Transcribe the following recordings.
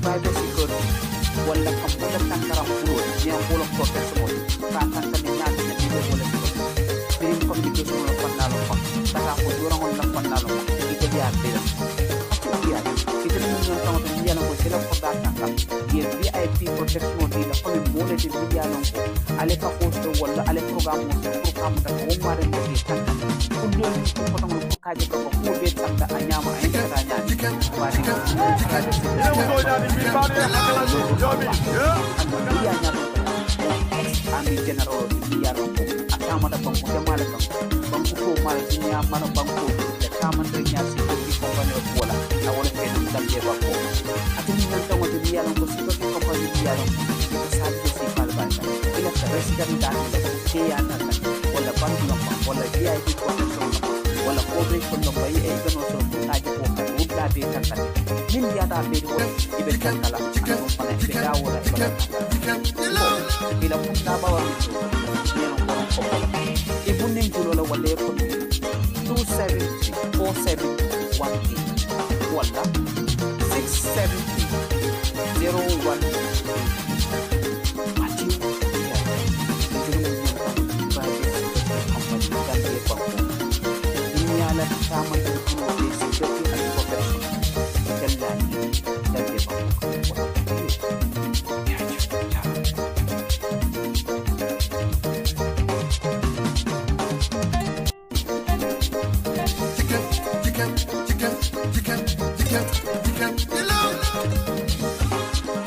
private security wala kam wala tankaram puro niya wala professional ka tanka ni ñaan ni be wala film communication wala panalo pa taka ko durang wala panalo ito dia bela dia kita ni ñon taw ni yana ko sila ko da tanka ye VIP protection di la ko mo le di dia non ko ale ka posto wala ale programme ko kam da ko mare ni tanka ko do ni ko to ko kaje ko ko be tanka anyama ay ka nyaan ba ni ko Ami general dia rompo atama da banku jamala banku ko mal dunya mana banku da kaman da nya si ko company wala na wala ke dum tambe banku atumi nan tawo de dia rompo si ko company dia rompo ko sa ko si fal banta ila ka resident da ke ya na wala banku rompo wala dia ko protection wala ko be ko no bai e ko no so ko ta ji ko da be kan kan min dia da be ko ibe kan kala ko pana be da wala ila punta bawa ibu ning julo la wale ko 2734718 wala 67001 mati ya ini ala sama dengan di security and protection jalan dan dia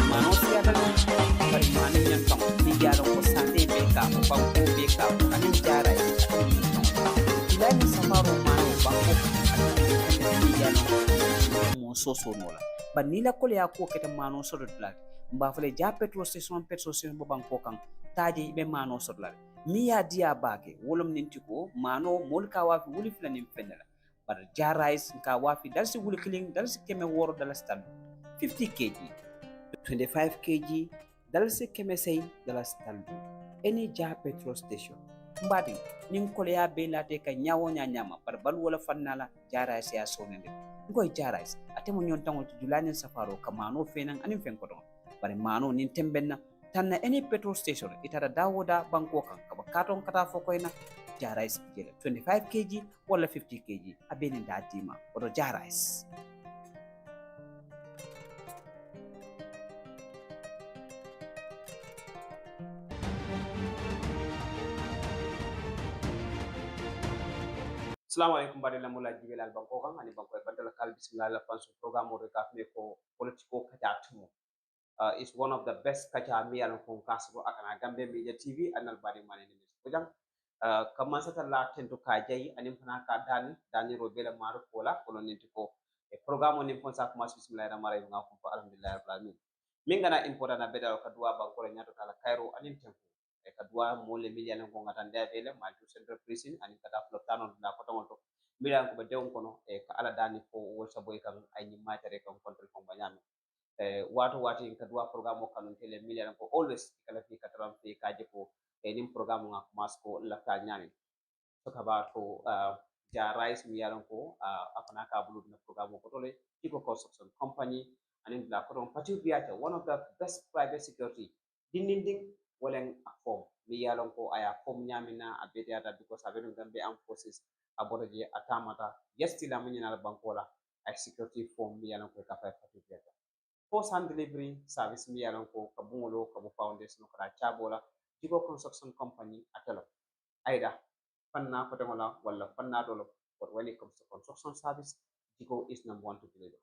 manusia adalah bagaimana yang tong tiga loko sate beka bangku beka anin jarai bila ni samaru manu bangku tiga no soso nola banila ko ya ko keta manu sodot la mbafale ja petrol station bo bangko kan taji be manu sodot la mi ya dia bake wolom nintiko mano molka wa fi wuli flanin fenela bar jarais ka wa fi dalsi wuli killing dalsi keme woro dalastan 50 kg 25 kg dalsi keme say dalastan any ja petrol station mbadi nin ko ya be late ka nyawo nyama bar bal wala fannala jarais ya sonende ngoy jarais atemo nyon tango julani safaro ka mano fenan anin fen ko don bar mano nin tembenna tanna any petrol station itara dawoda banko kan kaba katon kata fokoyna jarais jele 25 kg wala 50 kg abeni datima odo jarais Assalamualaikum badala mula jibel al banko kan ani banko badala kal bismillah la panso programme o recap me ko Politico Kacha Tumo is one of the best kacha mi alon ko kasbo akana Gambia Media TV anal bari mane ni Bojang kaman sata la tento ka jay anim fana ka dani robela maru kola kono ninti ko e programme ni fon sa ko mas bismillah ramare nga ko alhamdulillah rabbil alamin mingana important na bedal ka duwa banko la nyato kala Cairo anim tempo e ka duwa mole milian ko ngatan debele maltu central prison anim kata flotano na ko tonto milian ko be dew kono e ka ala dani ko wolsa boy kan ay ni matere kan control ko banyami wato wati kadua programme o kanun tele million ko always kala fi katram fi kaje ko nim programme nga masko la ta nyani to kaba ko ja rice mi yaron ko afana ka bulu na programme ko tole tiko construction company anin la ko don pati biata one of the best private security dinding wolen form mi yaron ko aya form nyamina abediata because abedum gambe am forces abodaje atamata yestila munyina la bankola ay security form mi yaron ko ka fa pati biata post hand delivery service mi yalan ko ka bungolo ka bu foundation ko ra chabola Tigo construction company atelo aida fanna ko demola wala fanna dolo but when it comes to construction service Tigo is number 1 to deliver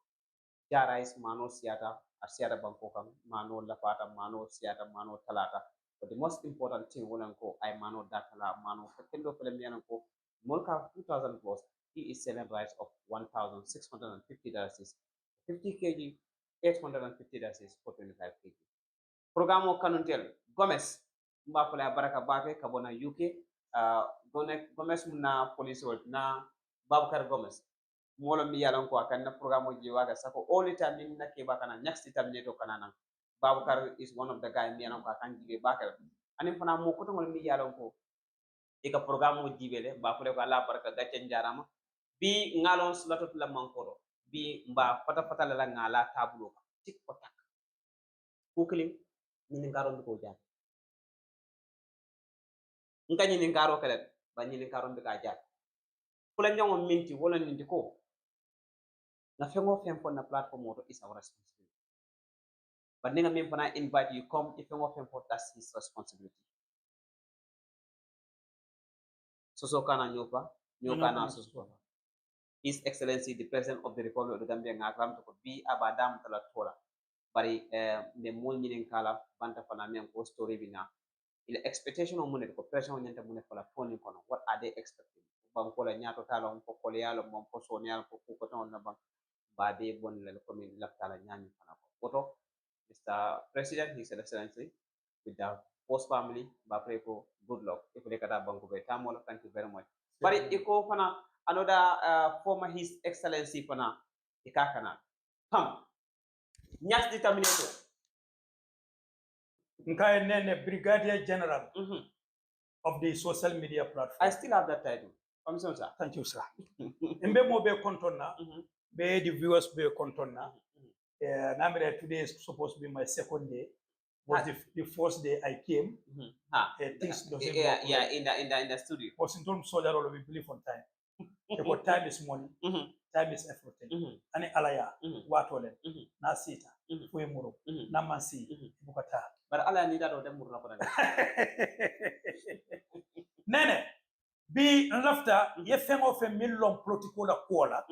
jara is mano siata asiata banko kam mano lafata mano siata mano talata but the most important thing wonan ko ay mano datala mano kendo pele mi yalan ko molka 2000 plus he is selling rice of $1,650 50 kg $850 for 25 kg. Programme o kanuntel Gomez mbafala baraka bake kabona UK Gomez na police work na Babucarr Gomez molo mi yalan ko akanna programme ji waga sako all the time na ke bakana next time neto kanana Babucarr is one of the guy mi yalan ko akan jibe bakal anim fana mo ko tongol mi yalan ko e ka programme o jibele mbafale ko ala baraka gaccen jarama bi ngalon sulatot la mankoro bi mba pata la ngala tablo tik ko tak kukilim ñinin karon ko jaar nka ñinin karo kala ba ñinin karon ka jaar kula ñango minti wala nindi ko na fengo fem na platform auto is our responsibility but ninga min fana invite you come if fengo fem that's his responsibility so kana nyopa na so His Excellency the President of the Republic of the Gambia ngakram to be abadam tala tola bari ne mol ñinin kala banta fana men ko story bina il expectation o munne ko pression ñanta munne fala foni kono what are they expecting banko la ñaato tala on ko yalo mom ko so ñal ko ko ton na bank ba be bon la ko min la tala ñami fana ko oto Mr. President His Excellency with the post family ba pray ko good luck if le kata banko be tamola thank you very much bari iko fana another former His Excellency fana ikakana come Nyas determinator Nkae Neneh, Brigadier General of the social media platform. I still have that title. Sir. Thank you, sir. Mbe mo be kontona, be the viewers be kontona. Today is supposed to be my second day. Was the first day I came. Things doesn't work. Yeah, in the studio. Was in terms soldier all we believe on time. Because time is money, time is everything. Ani alaya, watolen, na sita, fuemuro, na mansi, bukata. But alaya ni daro dem murna kona. Neneh, bi lafta ye fengo fe millon politico la kuola,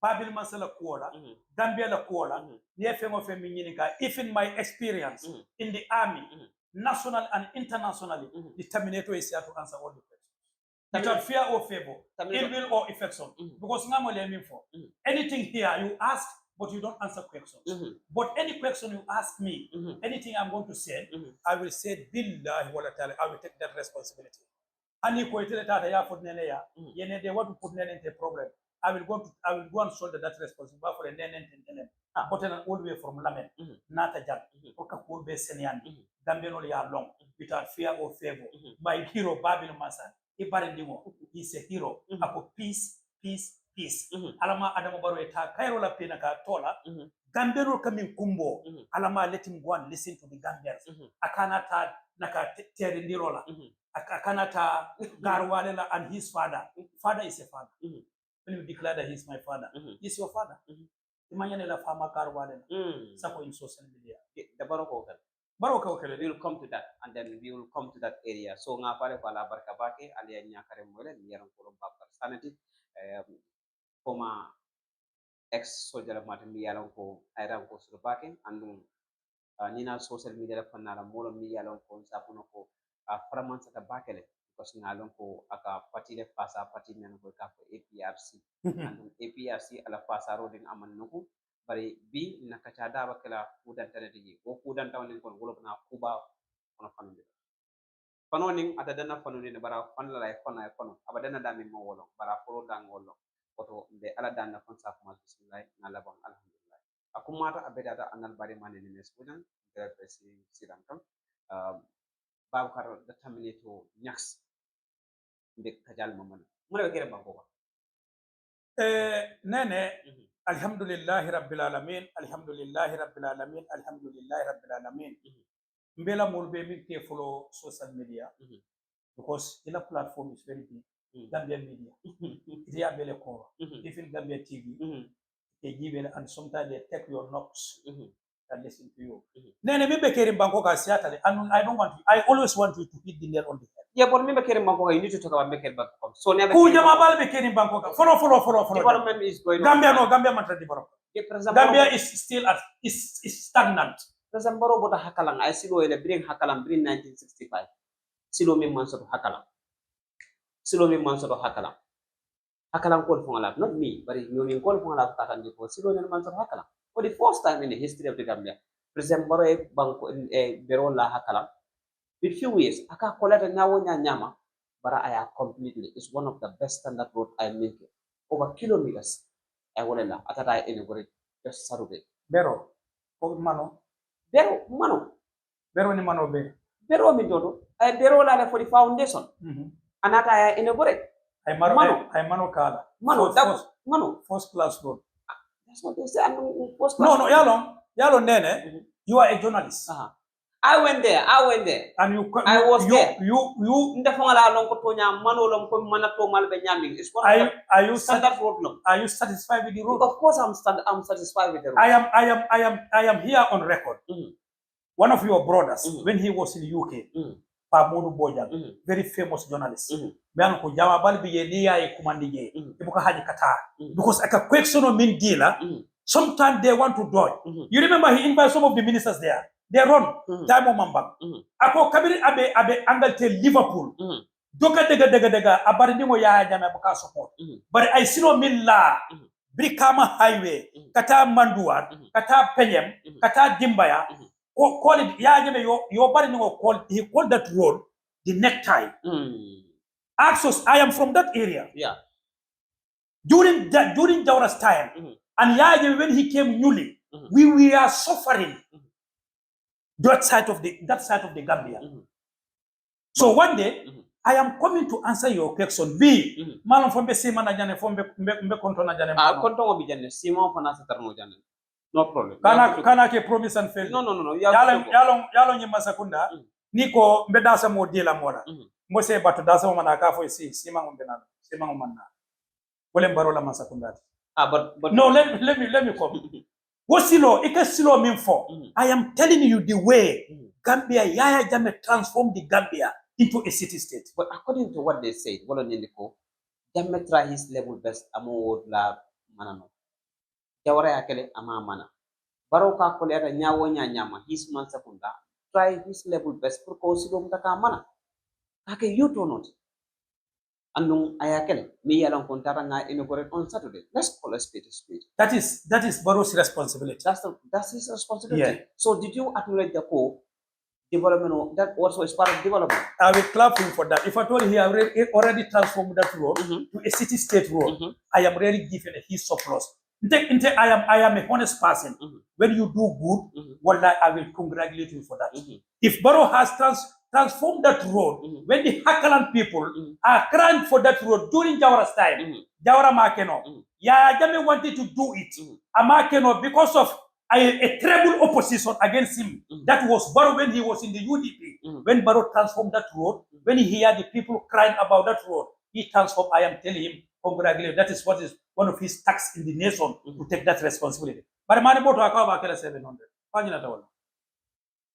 Babili Mansa la kuola, Gambia la kuola, ye fengo fe minyinika. If in my experience in the army, national and internationally, the Terminator is here to answer all the questions. Without fear or favor, ill will or affection. Because anything here you ask, but you don't answer questions. But any question you ask me, anything I'm going to say, I will say, Billahi wa ta'ala, I will take that responsibility. And if they want to put Neneh into a problem, I will go and shoulder that responsibility for a Neneh. But an old way from Lamen, Nata Jab, Okakur Be Senian, Gambian ya long, without fear or favor. My hero, Babili Mansa. He's a hero. Ako peace. Alama Adamu Baro eta Cairo la pena ka tola. Gambero coming kumbo. Alama let him go and listen to the Gambians. Akanata naka terindirola. Akanata Garwalela and his father. Father is a father. When you declare that he's my father, he's your father. Imagine la fama Garwalela. Sako in social media. The Baroko. Babucarr, we will come to that, and then we will come to that area. So ngapare pala barkabake aliya Nyakare mole niyaron ko Babucarr Sanneh former ex soldier martin yaron ko ayran ko surbake andum nina social media fanara molo mi yalon ko sapuno ko framan sata bakele because ngalon ko aka parti de fasa parti men ko ka ko APRC andum APRC ala fasa rodin aman nuko bari bi nakacha daba kala kudan tanati ko kudan tawnin kon golo na kuba ono fanude fanoning ata dana fanude ne bara fan la lay fana kono abadana dami mo wolo bara foro dan wolo oto be ala danna kon sa kuma bismillah na labon alhamdulillah akumata abedata anal bari mane ne sudan der presi sidan kam Babucarr the terminator nyaks be kajal mamana mure kere banko Neneh, alhamdulillahi rabbil alamin, alhamdulillahi rabbil alamin, alhamdulillahi rabbil alamin. Mbela mulbe min ke follow social media because in a platform is very big. Gambia media. It is a ko. Even Gambia TV, they give it, and sometimes they take your knocks and listen to you. Neneh, me be caring Bangkok as Seattle, and I don't want you. I always want you to hit the nail on the head. Yeah, but me be caring Bangkok. You need to talk about me caring Bangkok. So never. Who Jamabal be caring Bangkok? Follow. Development is going Gambia on. no, Gambia matra develop. Gambia is still is stagnant. President Barrow bota hakalang. I see ele bring hakalang bring 1965. Silo mi manso hakalang. Hakalang call for lab, not me, but you mean call for lab katan before Silo mi manso hakalang. For the first time in the history of the Gambia, President Barrow banko berola hakalang. With few years, aka kolata nyawo nyama, but I have completely. It's one of the best standard road I make over kilometers. I will la atata anybody just Saturday. Bero, mano. Bero ni mano be. Bero mi dodo. I bero la for the foundation. Anata anybody. I mano kala. Mano. First class road. That's what they say. No, yalo Neneh. You are a journalist. I went there. And you I was there. You are you satisfied with the road? Of course I'm satisfied with the road. I am here on record. One of your brothers, when he was in the UK, Bojang, very famous journalist. Because I can question on min dealer, sometimes they want to dodge. You remember he invited some of the ministers there. They run. Time Mambang. Ako kabiri abe Angleterre Liverpool. Doka dega abari ndimo ya jame buka support. But I see no min la. Brikama Highway, kata Manduar, kata Penyem, kata Dimbaya. Call it ya jame your body no call. He called that road the necktie. Axos, I am from that area. Yeah. During Jawara's time, and Yaya, when he came newly, we are suffering that side of the Gambia. So one day, I am coming to answer your question. B, Malon from Besima Najane from Becontona Jane. Contour Bijane, Simon Fanasa Jane. No problem. Kana ke promise and fail. No. Yalong Masakunda, Nico Bedasa Modila Mora. Mose but Dasa Manaka for Sima Umbenana, Sima Umana. William Barola Masakunda. But no, let me come. What's silo? Ike silo mean for? I am telling you the way Gambia Yaya Jame transformed the Gambia into a city state. But according to what they said, Jame try his level best amo la manano. Jawara yakele ama mana. Baroka kolera nyawo nyama his man sakunda. Try his level best for silo mtaka mana. Ake you to not. Andung ayakele me yalang kontara nga inaugurate on Saturday. Let's call a spade a spade. That is Barrow's responsibility. That's his responsibility. Yeah. So did you acknowledge the development that also is part of development? I will clap him for that. If I told him he already transformed that road to a city state road, I am really giving his surplus. I am a honest person. When you do good, I will congratulate you for that. If Barrow has transformed that road, when the Hakaland people are crying for that road during Jawara's time, Jawara Makeno, Jame wanted to do it. Amakeno, because of a treble opposition against him. That was Barrow when he was in the UDP. When Barrow transformed that road, when he heard the people crying about that road, he transformed. I am telling him, congratulations. That is what is one of his tasks in the nation to take that responsibility. But Maniboto Akaba 700.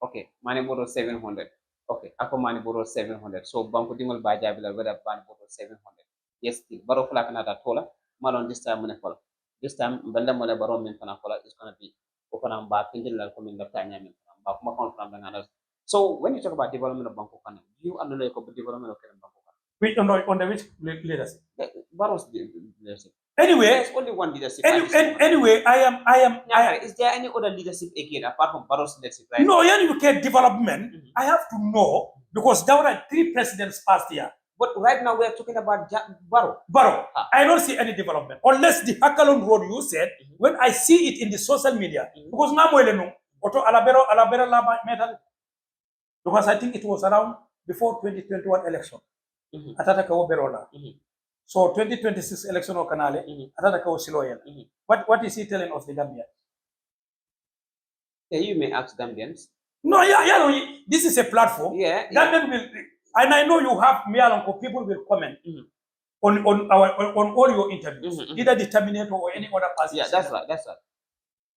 Okay, Maniboto 700. Okay, ako Maniboto 700. So Banko Dimol Bajabila whether Maniboto 700. Yes, still. Barrow Flakanata Tola, Malon this time Munekola. This time Banda Mole Barrow Minfanakola is gonna be open back in the coming the time. So when you talk about development of Banco Kana, do you understand the development of Banco Kana? On the which leadership? Barrow's leadership. Anyway, there's only one leadership. Anyway, Is there any other leadership again apart from Barrow's leadership? Right? No, when you get development, I have to know because there were 3 presidents past year. But right now we are talking about Barrow. I don't see any development unless the Hakalon Road you said. When I see it in the social media, because now because I think it was around before 2021 election. So 2026 election of Canale, what is he telling us the Gambia? Yeah, you may ask Gambians. No, this is a platform. Yeah. Gambian will, and I know you have people will comment on all your interviews, either the Terminator or any other person. Yeah, that's right.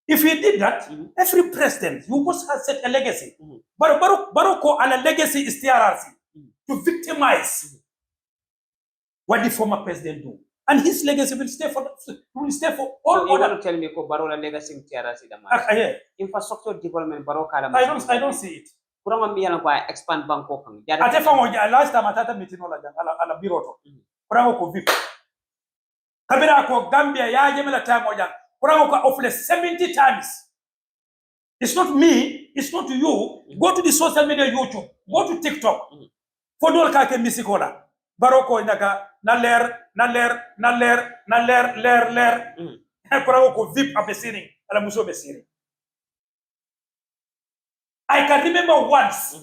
If he did that, every president, you must have set a legacy. But Baroko and a legacy is TRRC to victimize what the former president do. And his legacy will stay for all. So you want to tell me Barola legacy TRRC? Infrastructure development Baroka. I don't see it. Expand Bangkok. Last time I had a meeting on a bureau. Kabira ko Gambia ya jemela time ojan. Of 70 times. It's not me, it's not you. Go to the social media, YouTube, go to TikTok. For dol ka ke misikola. Baroko inaka na ler. Ko vip abesiri ala muso besiri. I can remember once.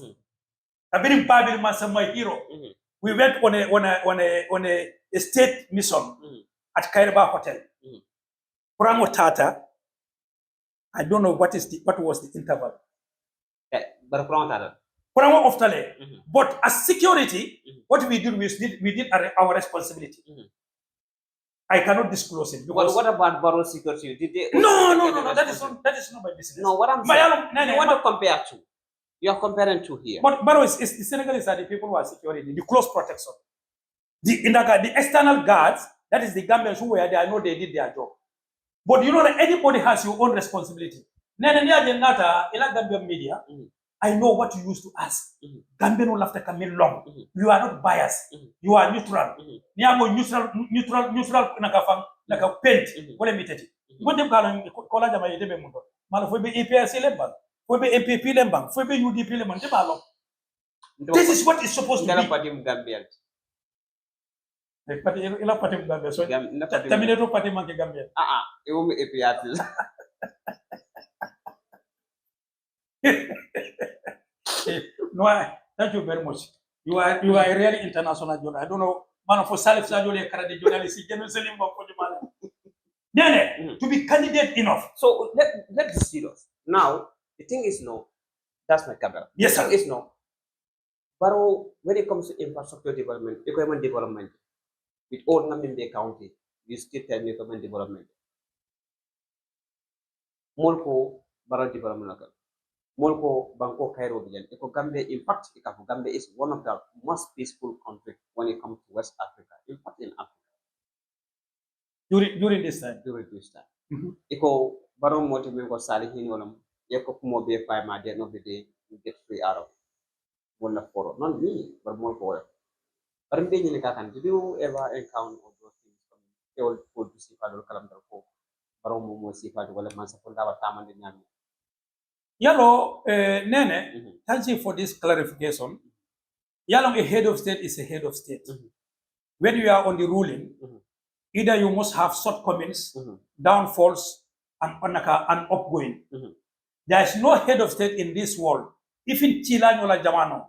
Aprc Babili Mansa, my hero. We went on a state mission at Kairaba Hotel. Tata, I don't know what was the interval. But Kurang oftale. But as security, what we did our responsibility. I cannot disclose it. But what about Barrow security? Did they No. That is not my business. No, what I'm saying, you want to compare to. You are comparing to here. But Barrow is the Senegalese are the people who are security, the close protection. The external guards, that is the Gambians who were there, I know they did their job. But you know that anybody has your own responsibility. Gambian media, I know what you used to ask. Gambian will have to come in long. You are not biased. You are neutral. Neutral like a paint. What am I telling you? What them call APRC lembang, MPP lembang, UDP lembang. This is what is supposed to be. Gambian. Ila parti Gambia so terminator parti manke Gambia it will be APRC. No, thank you very much. You are a really international journalist. I don't know man for Salif Sajole Canadian journalist Jerusalem for Neneh to be candidate enough. So let's be serious. Now the thing is that's my camera. Yes, sir. The thing is but when it comes to infrastructure development, equipment development, with all Namimbe County, you still tell me equipment development. Molko Baro development. Molko Banko Cairo Bijan. Gambia, in fact, Gambia is one of the most peaceful countries when it comes to West Africa. In fact, in Africa. During this time. Iko Baro Motimenko Salihin Olam, Yako Kumo be fire at the end of the day, you get free out of wonderful. Not me, but Molko. Did you ever encounter those things? They will put to see Padol Kalamako, Baromo, see Padol Mansa Fundava Taman in Yami. Yellow, Neneh, thank you for this clarification. Yalong, a head of state is a head of state. When you are on the ruling, either you must have shortcomings, downfalls, and upgoing. There is no head of state in this world. If in Chilan or Jamano,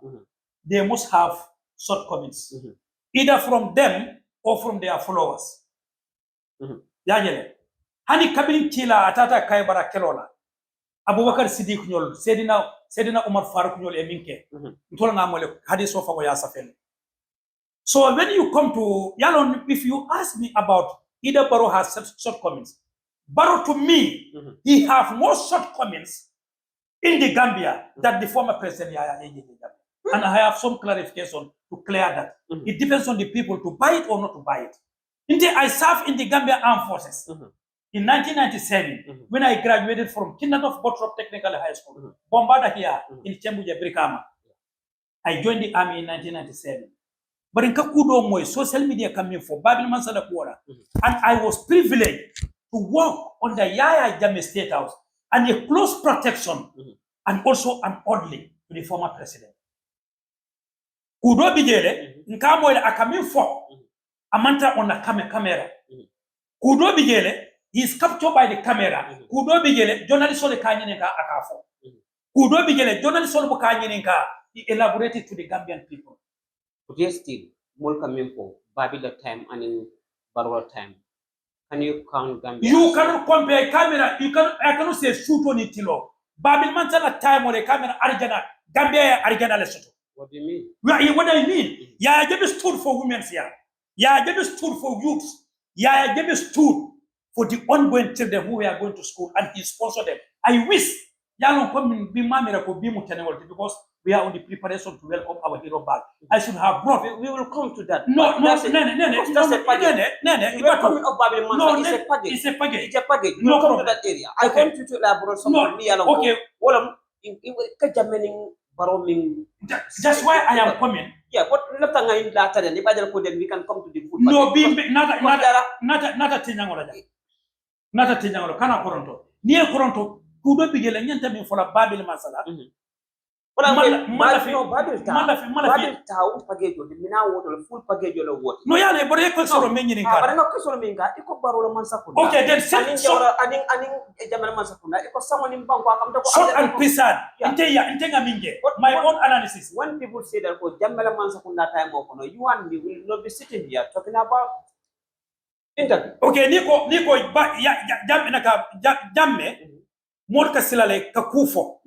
they must have shortcomings, either from them or from their followers. Yajele. Hani kabin Chila atata kaibara kelola. Babucarr Sanneh nyol, Sedina Umar Faruk nyol eminke. Ntola ngamole hadith of ya safel. So when you come to Yalon, if you ask me about either Barrow has shortcomings, Barrow to me, he have more shortcomings in the Gambia than the former president Yaya in the Gambia. And I have some clarification to clear that. It depends on the people to buy it or not to buy it. I served in the Gambia Armed Forces in 1997 when I graduated from Kinderhof Bottrop Technical High School, Bombada here in Chembuja Brikama. I joined the army in 1997. But in Kakudo Moy, social media coming for Babili Mansa and I was privileged to work on the Yaya Jammeh State House and a close protection and also an orderly to the former president. Kudo bigele nkamo ile akamifo amanta on the camera. Kudo bigele he is captured by the camera. Kudo bigele journalist ole kanyineka akafo. Kudo bigele journalist ole kanyineka he elaborated to the Gambian people. But yes, still more coming for Babylon time and in Barrow time. Can you count Gambia? You cannot compare camera. I cannot say shoot on it. Babylon Mansa time or a camera Arjana Gambia Arjana Lesotho. What do you mean? What I mean? Yeah, Jebe stood for women's here. Yeah, Jebe stood for youths. Yeah, Jebe stood for the ongoing children who are going to school and he sponsored them. I wish Yalon come be miracle be mutanewalti because we are on the preparation to welcome our hero back. I should have brought. We will come to that. No, that's a package. It's a package. It's a package. No, come to that area. I want you to elaborate something. Okay. Well, that's why I am coming. Yeah, but we can come to the food. No, nata tinyangola. Nata tinyangola. Kana koronto. Niye koronto. Kudo bigele nyanta mi fola Babili Mansa. Babili town package the mina water full package of water. No yale but e soro menyi ninka. But no soro menga iko Barrow Mansa. Okay, then aning Jamel Mansa kuna iko someone in bank akam ko short and precise. Intenga minge. My own analysis. When people say that for Jamel Mansa kuna time okono, you and me will not be sitting here talking about interview. Okay, niko jamme Morka silale kakufo.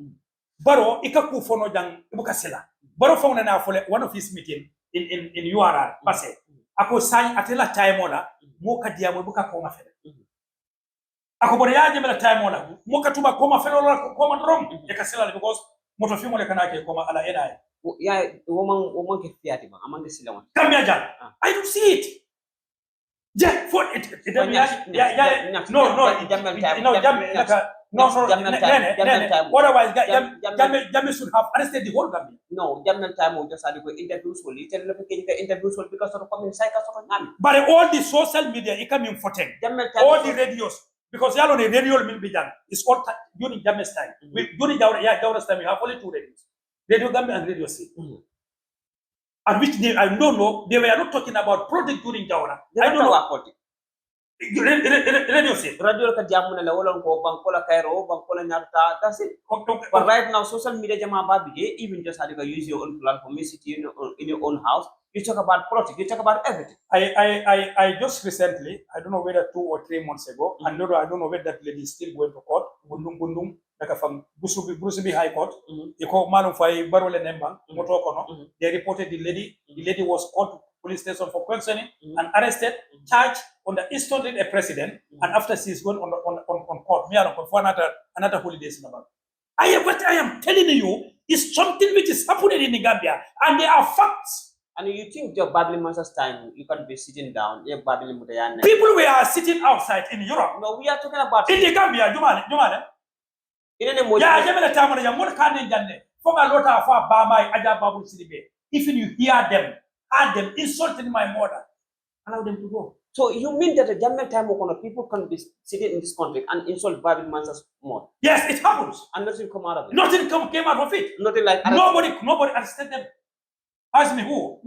Baro ikaku fono jang ibukasila. Baro fono na fole one of his meeting in URR base. Ako sign atela time ola mo kadia mo buka koma fele. Ako bore yaje mela time ola mo katuma koma fele ola koma drom e kasila because moto fimo le kanake koma ala ena. Yeah, woman ke fiati ba amang sila wan. Gambia jang. I don't see it. Yeah, for it. Otherwise, Gambia should have arrested the whole Gambia. No, Gambia time will just had to go interviews will interviews will because of coming cycles of an But all the social media, it coming for 10. All the radios, because y'all on the radio will be done. It's all during Gambia's time. During Jawra's time, we have only 2 radios. Radio Gambia and Radio C. And which they, I don't know, they were not talking about project during Jawra. I don't know about politics. Radio C. Radio ka jamuna la wala ko bankola Cairo, bankola Nyarta, that's it. But right now, social media jama babige, even just had to use your own platform, in your own house. You talk about politics, you talk about everything. I just recently, I don't know whether 2 or 3 months ago, and I don't know whether that lady is still going to court, Bundum, like from Brusubi High Court, you call Malum Fai Barole Nembang, Motokono, they reported the lady was called to police station for questioning and arrested, charged on the instantly a president, and after she's gone on court, for another holidays. What I am telling you is something which is happening in the Gambia, and there are facts. And you think your Babili Mansa's time, you can be sitting down, people were sitting outside in Europe. No, we are talking about in the Gambia, Jumane. If you hear them, insulting my mother, allow them to go. So you mean that the Jamaican time people can be sitting in this country and insult Babili Mansa's mother? Yes, it happens. And nothing come out of it. Nothing came out of it. Nothing like nobody arrested them. Ask me who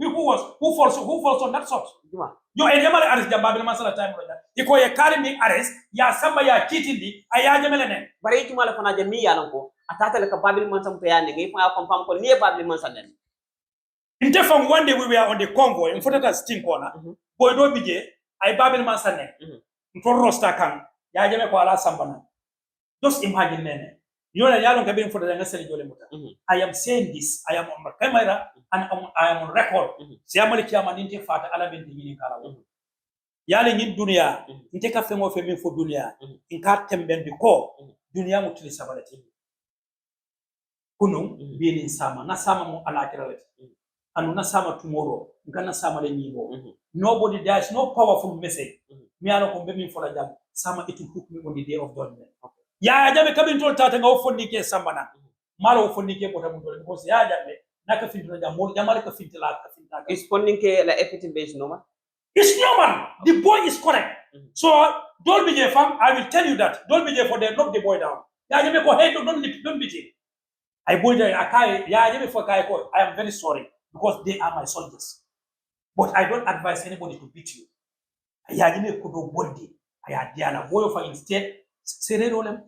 falls on that sort. You and Yamal arrest Babili Mansa time. You call a carry me arrest, ya samba ya cheating the ayamelene. But it mala fana jami yanko, atata like a Babili Mansa payane, if I confirm for near Babili Mansa then. In different one day we were on the convoy in front of the steam corner. Boy do bije, I Babili Mansa ne. For roster kang, ya jame ko ala sambana. Just imagine Neneh. You know, I am saying this. I am on my camera and I am on record. Siamali kiama ninte fata ala binti yini kala. Yale nyin dunia, ninte ka fengo femi fo dunia. Inka temben biko dunia mutili sabalati. Kunung bini sama na sama mo ala kiralati. Anu na sama tomorrow, nka na sama le nibo. Nobody, there is no powerful message. Me ano ko bemi fola jam sama it will hook me on the day of judgment. Ya jabe kabin tol tata nga ofonni ke sambana malo ofonni ke bota mun because ya jabe naka fintu na jamol jamal ka fintila ka finta is sponding ke la equity based normal. It's normal. The boy is correct. So don't be fam. I will tell you that. Don't be for them knock the boy down. Ya jabe ko hey don't be. I boy akai ya jabe for kai ko I am very sorry because they are my soldiers. But I don't advise anybody to beat you. Ya jabe ko do bondi aya diana boy for instead serero lem.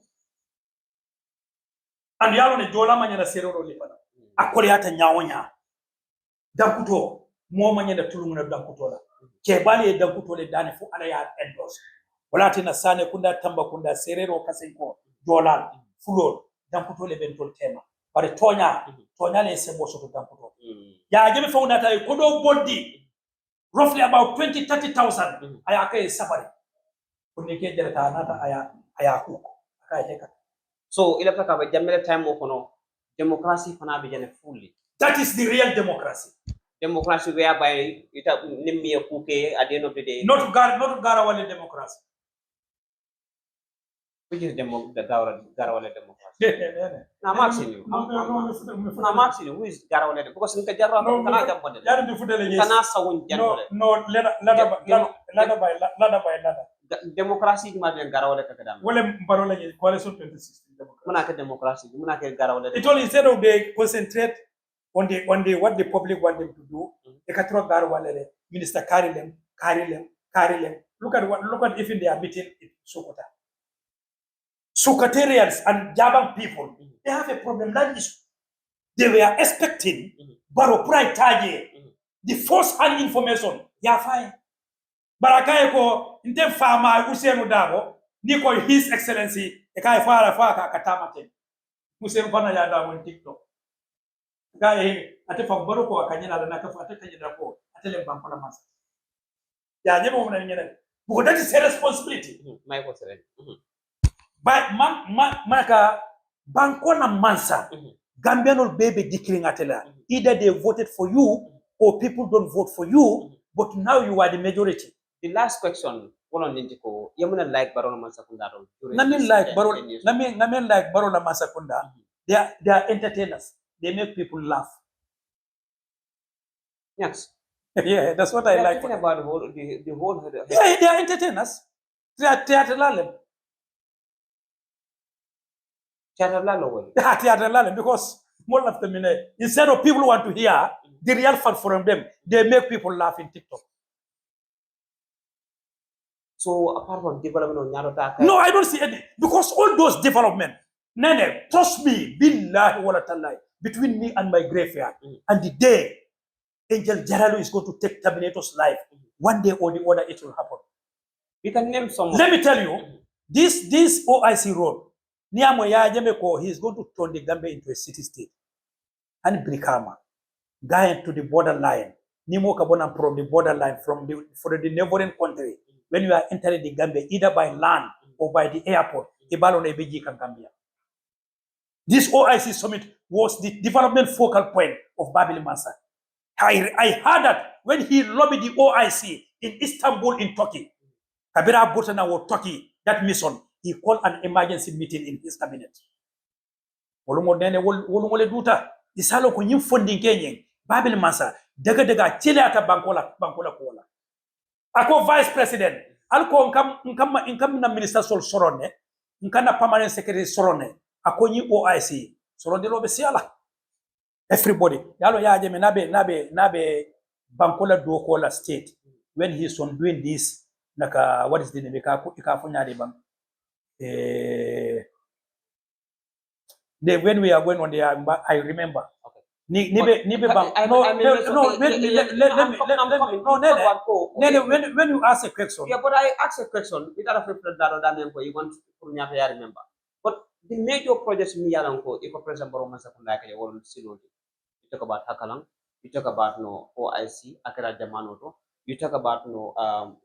And yalo ne jola manyana serero le bana akole hata nyawonya dankuto mo manyana tulungu dankuto la ke bali dankuto le dane fu ala ya endorse wala tina sane kunda tamba kunda serero kasenko jola fulo dankuto le bentol tema bare tonya le sebo soto dankuto ya jeme fauna tay ko do body roughly about 20-30,000 aya kay safari kunni ke derata nata aya kuko akay heka. So ila taka ba jamele time okono democracy fana be jene fully. That is the real democracy. Democracy whereby ita nimmi kuke at the end of the day. Not Garawale democracy. Which is the Garawale democracy? I'm asking you. I'm asking you, who is Garawale? Because in Kajarra, kana jambone. Yari du fudele Kana sawun jambone. No, lada by. Democracy ma den Garawale ka kadam. Wala barola ni coalition 2016 democracy. Muna ka democracy, muna ka Garawale. It all instead of they concentrate on the what the public want them to do. They can throw Garawale, Minister carry them. Look at even they are meeting in Sokota. Sokotarians and Jabang people, they have a problem like this. They were expecting Baro Pride Taje, the first-hand information. Yeah, fine. Barakaye ko inde fama Usenu Dabo, niko His Excellency, ekai fara faka katamate. Musem fana ya da on TikTok. Guy, ate fa baro ko akanyina na kafa ate kanyina ko ate le bankola masa. Ya nyemo mna nyene. Because that is a responsibility. My question. But maka bankola mansa. Gambian baby declaring atela. Either they voted for you or people don't vote for you, but now you are the majority. The last question, one on Nintiko, Yamuna like Baron Mansakunda. Namin like Baron Mansakunda. They are entertainers. They make people laugh. Yes. Yeah, that's what I like. Talking about the whole. Yeah, they are entertainers. They are theater because more of them instead of people want to hear the real fun from them, they make people laugh in TikTok. So apart from development, no, I don't see any because all those development, Neneh, trust me, billahi wala tallahi, between me and my graveyard and the day Angel Jaralo is going to take Terminator's life, one day or the other it will happen. You can name someone. Let me tell you, this OIC road, he is going to turn the Gambia into a city-state. And Brikama, going to the borderline, Nimo Kabona from the borderline, for the neighboring country, when you are entering the Gambia, either by land or by the airport, Ibalon Ebiji can Gambia. This OIC summit was the development focal point of Babili Mansa. I heard that when he lobbied the OIC in Istanbul in Turkey, Kabira Botana was Turkey, that mission, he called an emergency meeting in his cabinet. Wolumole duta, isalo ko nyim funding kenyen, Babili Mansa, daga chile ata bankola kola. Ako vice president, alko nkam na minister sol sorone, nkana permanent secretary sorone, ako nyi OIC, sorone lobe siala. Everybody, yalo ya jeme nabe bankola dokola state, when he's on doing this, naka, what is the name, ikafunya de bang. When we are going on there, I remember. When you ask a question. Yeah, but I asked a question. You want to remember. But the major projects me alanko, if a president Baroma Sakunda you talk about Hakalang, you talk about no OIC, Akara Jamanoto, you talk about no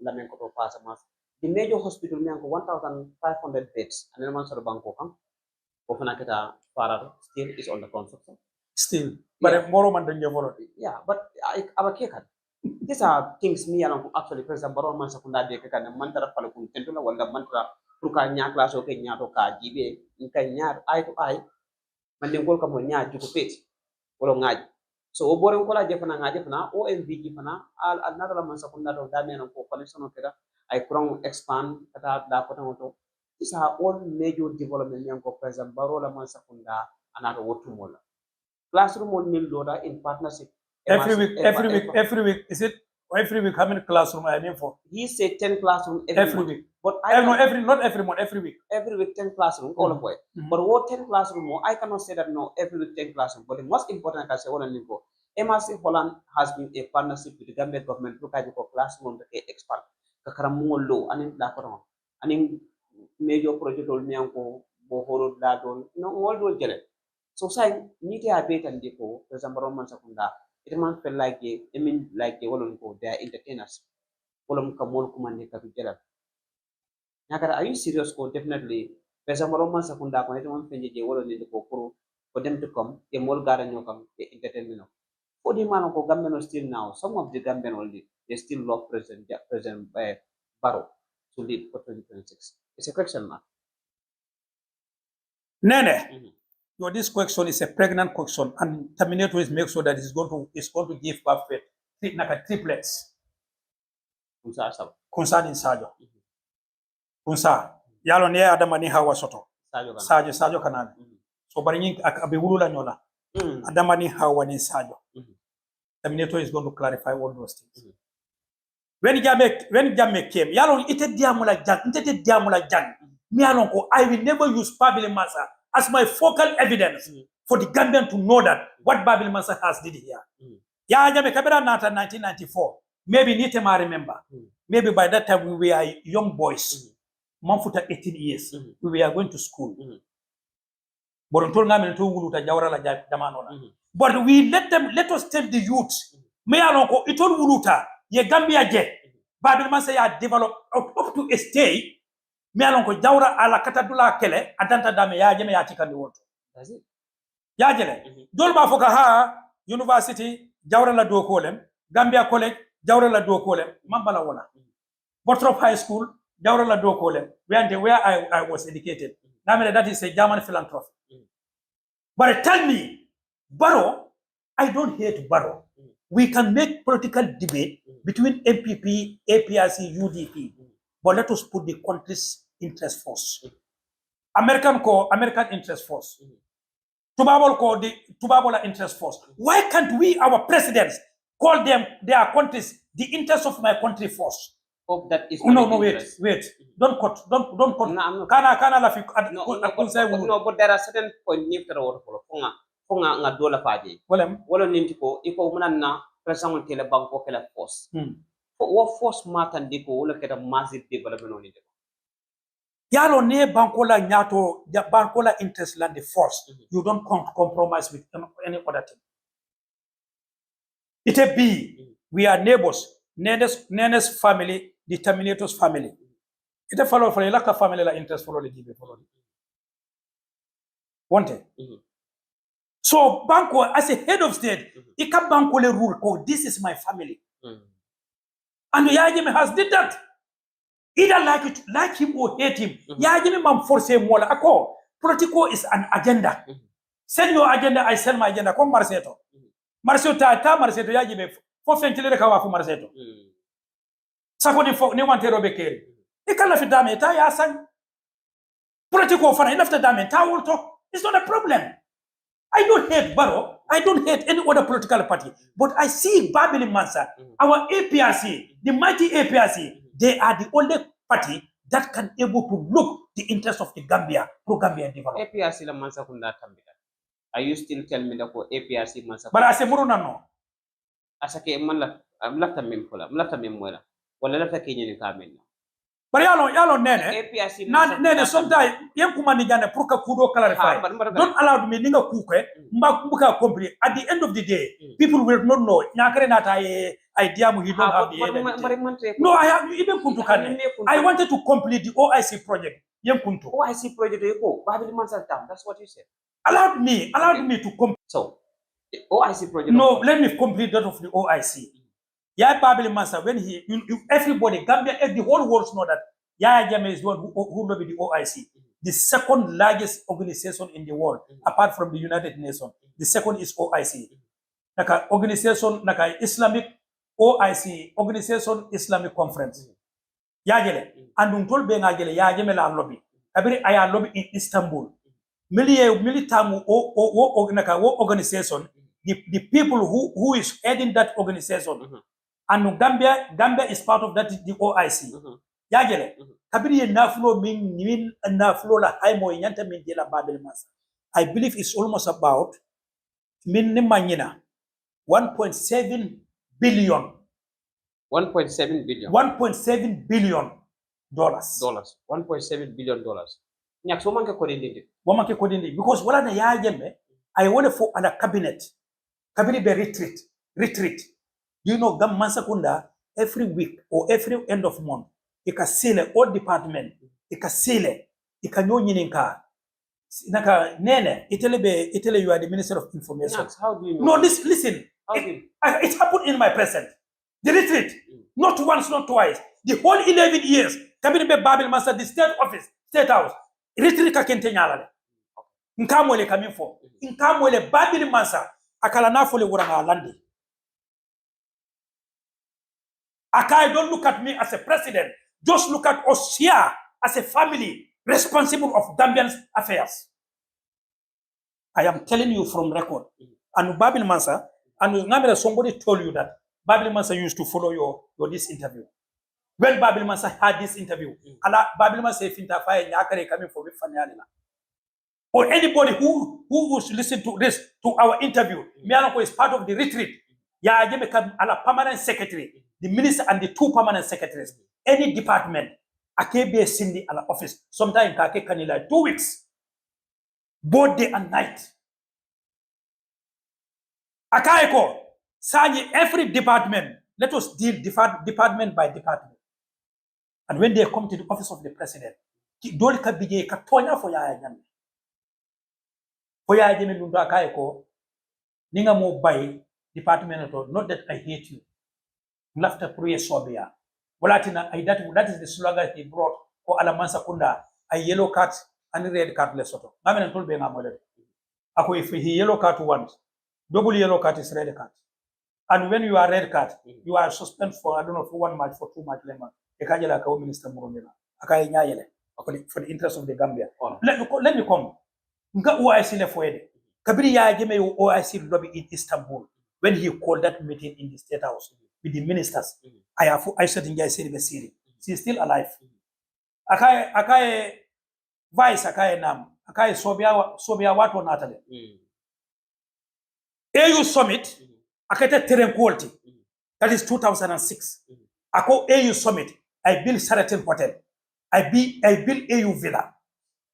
Lamenko Pasamas. The major hospital me 1,500 beds, and then Mansur Banko, Ofanakata Parado still is on the construction. Still, but yeah. More than you. Yeah, but these are things me along actually President Baroma Sakunda de Kaka Mantara Palakun Tentula, while the mantra Ruka Nyaklas or Kenyato Jibe, in Kanyar eye to eye, Mandingo Kamonya, Jukupit, or Ngaj. So Oboran Kola Jefana Jefana, OMV Jefana, another Mansakunda of Damian of Connection of Keda, I crown expand Kata Dakotamoto. These are all major development young President Barola Mansakunda and other Wotumola. Classroom on Nil in partnership. Every week. Is it every week? How many classroom I mean for? He said 10 classroom every week. But I know not every month, every week. Every week 10 classroom, all of it. But what 10 classroom? I cannot say that no every week 10 classroom. But the most important I can say one go. MRC Holland has been a partnership with the Gambia government to kind of classroom expert. Kakaramungo law and in Dakoro. And in major project old Mianko, Bohoro Ladon, all those get it. So say Niti Abate and Depo, for example, Roman Sakunda, it man feel like they are entertainers. Olum Kamol Kumandi Kapitella. Nakara, are you serious? Definitely. For example, Roman Sakunda, when it won't finish the world in the Kokoro, for them to come, a more garden you come, entertainment. For the man of Gambian still now, some of the Gambian only, they still love President Barrow to lead for 2026. It's a question mark. Neneh. This question is a pregnant question, and Terminator is make sure that it's going to give birth to triplets. Concerning Sajo. Kunsa. Yalo ne Adamani Hawa Soto. Sajo Kanani. So Baring Abibula Nola. Adamani Hawa ni Sajo. Terminator is going to clarify all those things. When Jamek came, Yalo ite diamula jan. Me alonko, I will never use Babili Mansa as my focal evidence for the Gambian to know that what Babili Mansa has did here. Ya Jame Kabera Nata 1994. Maybe Nitema remember. Maybe by that time we were young boys. Manfuta 18 years. We were going to school. Boron tol ngamen to wuluta jawra la jamano la. But we let us tell the youth. Me alon ko itol wuluta ye Gambia je. Babili Mansa ya develop up to a stage. Me alon ko jawra ala katadula kele adanta dame ya jeme ya tikandi wonto. That's it. Ya jele. Dol ba foka ha university jawra la do kolem, Gambia college jawra la do kolem, mambala wala. Bottrop High School jawra la do kolem, where I was educated. That is a German philanthropy. But tell me, Barrow, I don't hate Barrow. We can make political debate between MPP, APRC, UDP, but let us put the country's interest first. American interest first. Tubabola interest first. Why can't we, our presidents, call them their countries, the interest of my country first? Hope that is no, wait. Don't cut. No, but there are certain points nifta wor fonga nga dola faje. Wala nintiko iko munanna present kele banko kele force. What force matan diko wala keta massive development on it. Yalo ne banko la nyato banko la interest land the force. You don't compromise with any other thing. It a be we are neighbors. Neneh's family, the Terminator's family. It a follow for a lack of family la interest for the GB for want it. So Banco as a head of state, it can Banco le rule. Oh, this is my family. And Yajime has did that. Either like him or hate him. Yajime man force him wala. Ako Politico is an agenda. Send your agenda, I send my agenda. Come Marseto. Marseto Marseto Yajime. For fentile kawa fu Marseto. Sako ni wante robe keri. Ikala fi dame ta ya san. Politico fana enough to dame ta wulto. It's not a problem. I don't hate Barrow. I don't hate any other political party. But I see Babili Mansa, our APRC, the mighty APRC, they are the only party that can able to look the interest of the Gambia, pro-Gambia development. APRC la Mansa kunda tambita. Are you still tell me that APRC Mansa? But I say muruna no. Asake man lafta mempola, lafta memola. Wala lafta Kenya ni kamen. But yalo Neneh. APRC Neneh sometimes yen kumani jana pour ka kudo clarify. Don't allow me ninga kuke mbuka complete. At the end of the day, people will not know. Nyakare nata idea mu he don't have the end. No, I have even kuntu kane. I wanted to complete the OIC project. Yen kuntu. OIC project yeko. Babili Mansa town. That's what you said. Allowed me to complete. So the OIC project. No, let me complete that of the OIC. Yeah, Babili Mansa, when everybody, Gambia, the whole world know that Yaya Jammeh is the one who lobbied the OIC, the second largest organization in the world, apart from the United Nations. The second is OIC. Naka organization, naka Islamic OIC, Organization Islamic Conference. Yajele, and untol be ngajele Yaya la lobby. Abiri aya lobby in Istanbul. Militamu organization, the people who is heading that organization. And Gambia is part of that the OIC. Yagele. Kabiri naflo min naflo la haimo yanta min dela Babili Mansa. I believe it's almost about min manyina 1.7 billion. 1.7 billion. 1.7 billion dollars. 1.7 billion dollars. Nyak so manke kodindi. Womanke kodindi because wala na Yajeme I want for an cabinet. Cabinet be retreat. You know, Mansa Kunda, every week or every end of month, you can seal all department, you can seal it, you can know Yininka. Naka Neneh, Italy, you are the Minister of Information. Yes, how do you know? No, listen. It happened in my present. The retreat, not once, not twice. The whole 11 years, Kabinebe Babili Mansa, the state office, state house, retreat kakentenyala. Nkamwele coming for. Nkamwele Babili Mansa, akala nafole wuranga landi. Akai, don't look at me as a president. Just look at us here as a family responsible of Gambian affairs. I am telling you from record. And Babili Mansa, and somebody told you that Babili Mansa used to follow your this interview. When Babili Mansa had this interview, Babili Mansa if interfere Nyakare coming for Fanyalina. Or anybody who would listen to this to our interview, Mianoko is part of the retreat. Ya become a permanent secretary, the minister and the 2 permanent secretaries. Any department, Akebe Cindy at office, sometime Kake Kanila 2 weeks. both day and night. Akaiko, Sani, every department, let us deal department by department. And when they come to the office of the president, Doli Kabige Katonya for Yaya Jame. For Yaya Jame Nunda Akaiko, Ninga mo by department, not that I hate you. Laughter Puria Sobia. Walatina, that is the slogan he brought for Alamansa Kunda, a yellow card and a red card Lesotho. I'm going to tell you, Ako if he yellow card once, double yellow card is red card. And when you are red card, you are suspended for, I don't know, for 1 month, for 2 months, Ekajala Kao Minister Murumina, Akai Nyayele, for the interest of the Gambia. Let me come. Nga OIC Lefoede. Kabiri ya Jeme OIC lobby in Istanbul when he called that meeting in the State House with the ministers. I said in Jai Siri. She's still alive. Akai Vice Akai Nam. Akai Sobia Wato Natale. AU Summit, Akate Terem Quality. That is 2006. Ako AU Summit. I build Sheraton Hotel. I build AU Villa.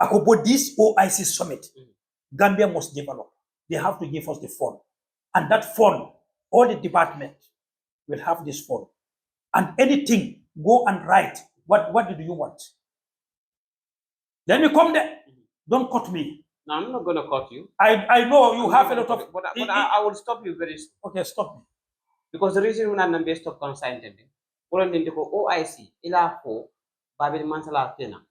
Ako bought this OIC Summit. Gambia must develop. They have to give us the fund. And that fund, all the departments will have this fund. And anything, go and write. What do you want? Let me come there. Don't cut me. No, I'm not going to cut you. I know you have a lot of... But I will stop you very soon. Okay, stop me. Because the reason we're not based on consignment, OIC, ila ko, Babili Mansa la tena.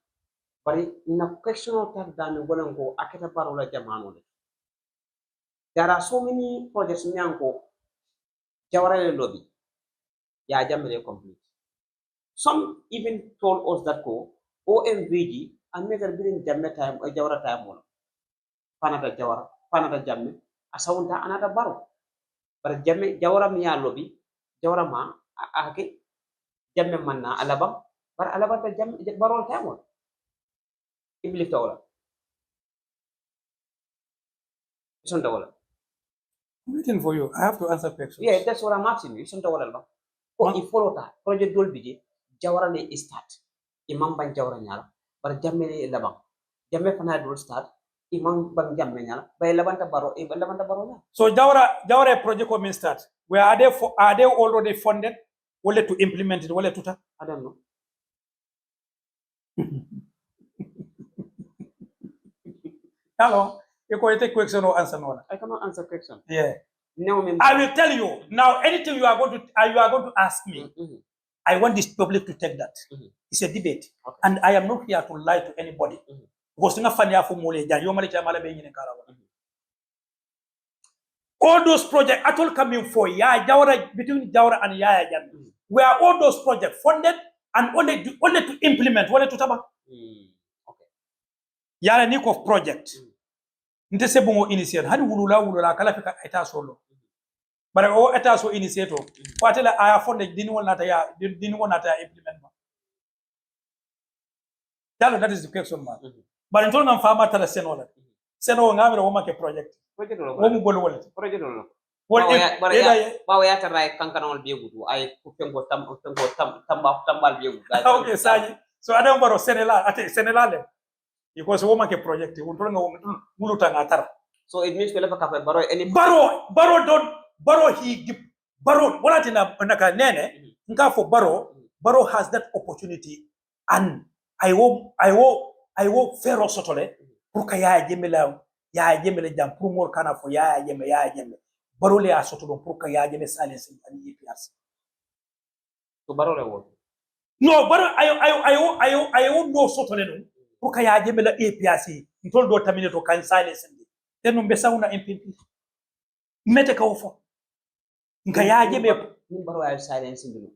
But in a question of that, aketa parola jamano. There are so many projects nyanko Jawara lobby. Ya jamele complete. Some even told us that OMVG and make a billion jamme time or Jawara time one. Panada Jawara, Panada jamme, Asaunta another barrow. But jamme Jawara mia lobby, Jawara ma ake jamme manna alabam, but alabata jamme barrel time one. Ibli tawala. Isn't tawala. I'm waiting for you. I have to answer questions. Yeah, that's what I'm asking you. Isn't tawala. Oh, if follow that project dol bije Jawara le start. Imam ban Jawara nyala, but jamme le labam. Jamme fana dol start. Imam ban jamme nyala, by labanta baro, labanta baro. So Jawara project will start. Where are they already funded? Will to implement it? Will to? I don't know. Hello. You can take question or answer no. I cannot answer question. Yeah. No, I will tell you now. Anything you are going to ask me. I want this public to take that. It's a debate, and I am not here to lie to anybody. All those projects at all coming for Jawara between Jawara and Yaya Jammeh. Where all those projects funded and only to implement, only to taba. Okay. Yara Niko project. Ntese bongo initiate. Hani wulula kala fika eta solo. But o eta so initiate. Fatela aya funded didn't want to implement. That is the question, man. But in terms of farmer tala senola. Seno ngamira woma ke project. Project Womu bolo wala. Project no. Well, ya tara kankanol biegu ay kupengo tambal biegu. Okay, Saji. So I don't borrow Senela. Because woman ke project muluta ngatara. So it means whenever kafe baro any baro he give baro wala tina naka Neneh nka for baro has that opportunity, and I will Pharaoh sotole pour ka Yaya Jammeh jam pour mor kana for Yaya Jammeh baro le asotolo pour ka Yaya Jammeh silence and APRC. So baro le wo no baro I no sotole no pour ka Yaya Jammeh la APRC ntol do tamine to kan silence ndi tenu mbesa una MPP mete ka ofo nka Yaya Jammeh baro ay silence ndi.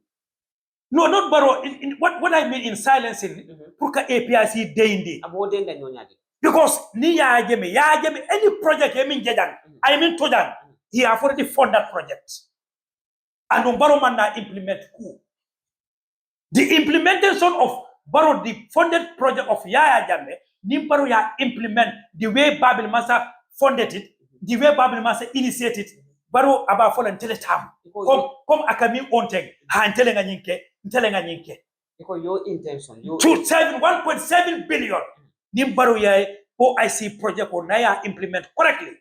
No, not borrow. What I mean in silencing, APRC deinde. Because Yaya Jammeh, any project I mean Tojan, he have already funded that project. And Umbaro man na implement who? The implementation of borrow the funded project of Yaya Jammeh, Nimbaro ya implement the way Babili Mansa funded it, the way Babili Mansa initiated it. Baro aba fola teletam. Come akami onteng. Ha ntelenga nyinke. Because your intention, to 1.7 billion. Nimbaro ya OIC project or Naya implement correctly.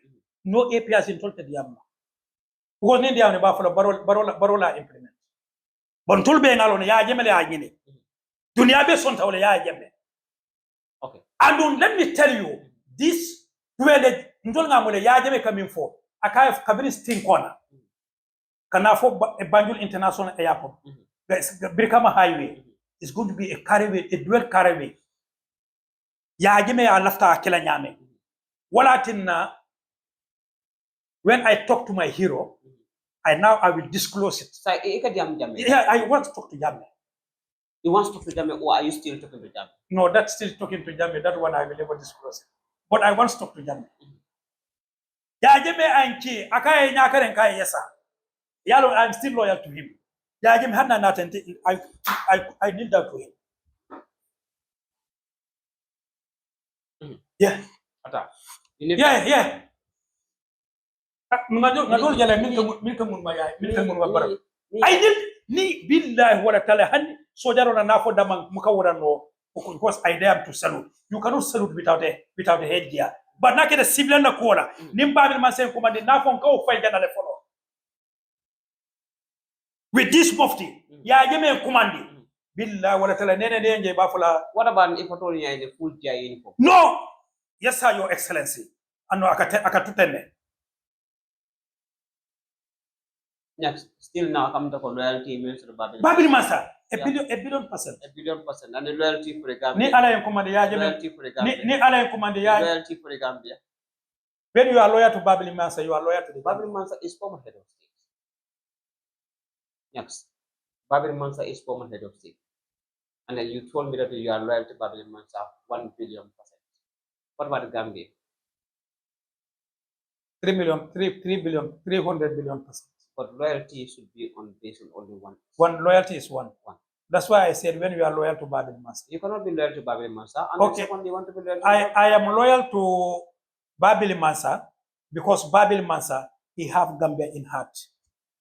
No APIs in Tolte Diamma. Because India and Buffalo Barola implement. Bontul Bengalon Ya Gemele Agini. Duniabe Sonta Ya Gemme. Okay. And let me tell you, this dwelle Ndolngamole Ya Gemme coming for. A kind of Kabini Sting Corner. Kanafo Banjul International Airport. Brikama Highway is going to be a carriageway, a dual carriageway. Ya Gemme a lafta Akela Nyame. Walatin when I talk to my hero, I will disclose it. So, yeah, I want to talk to Jammeh. You want to talk to Jammeh, or are you still talking to Jammeh? No, that's still talking to Jammeh. That one I will never disclose it. But I want to talk to Jammeh. Ya Jammeh anki akaya Nyakare nkai yesa. Yalo, I'm still loyal to him. Ya Jammeh hadna nothing. I need that to him. Yeah. Yeah. I did ni billahi wala tala hani sojaro na nafo damang mukawura no because I dare to salute. You cannot salute without a headgear. But na keda civilian na kuola nimba bil mansen command nafo nko fight na le follow. With this mufti ya Jammeh command billahi wala tala Neneh nje bafula. What about if atoli ya the full GI uniform? No. Yes sir, your excellency. Ano akatutene. Next, still now come to loyalty means to Babili Mansa, a billion percent. A billion percent. And the loyalty for the Gambia. Ni ala en commande ya Jammeh. Loyalty for the Gambia. Ni ala en commande ya. Loyalty for the Gambia. When you are loyal to Babili Mansa, you are loyal to the Babili Mansa is former head of state. Next, Babili Mansa is former head of state. And then you told me that you are loyal to Babili Mansa 1 billion percent. What about the Gambia? 3 billion, 300 billion percent. But loyalty should be based on only one. Loyalty is one. That's why I said when you are loyal to Babili Mansa. You cannot be loyal to Babili Mansa. And okay. Second, you want to be loyal to I am loyal to Babili Mansa because Babili Mansa, he have Gambia in heart.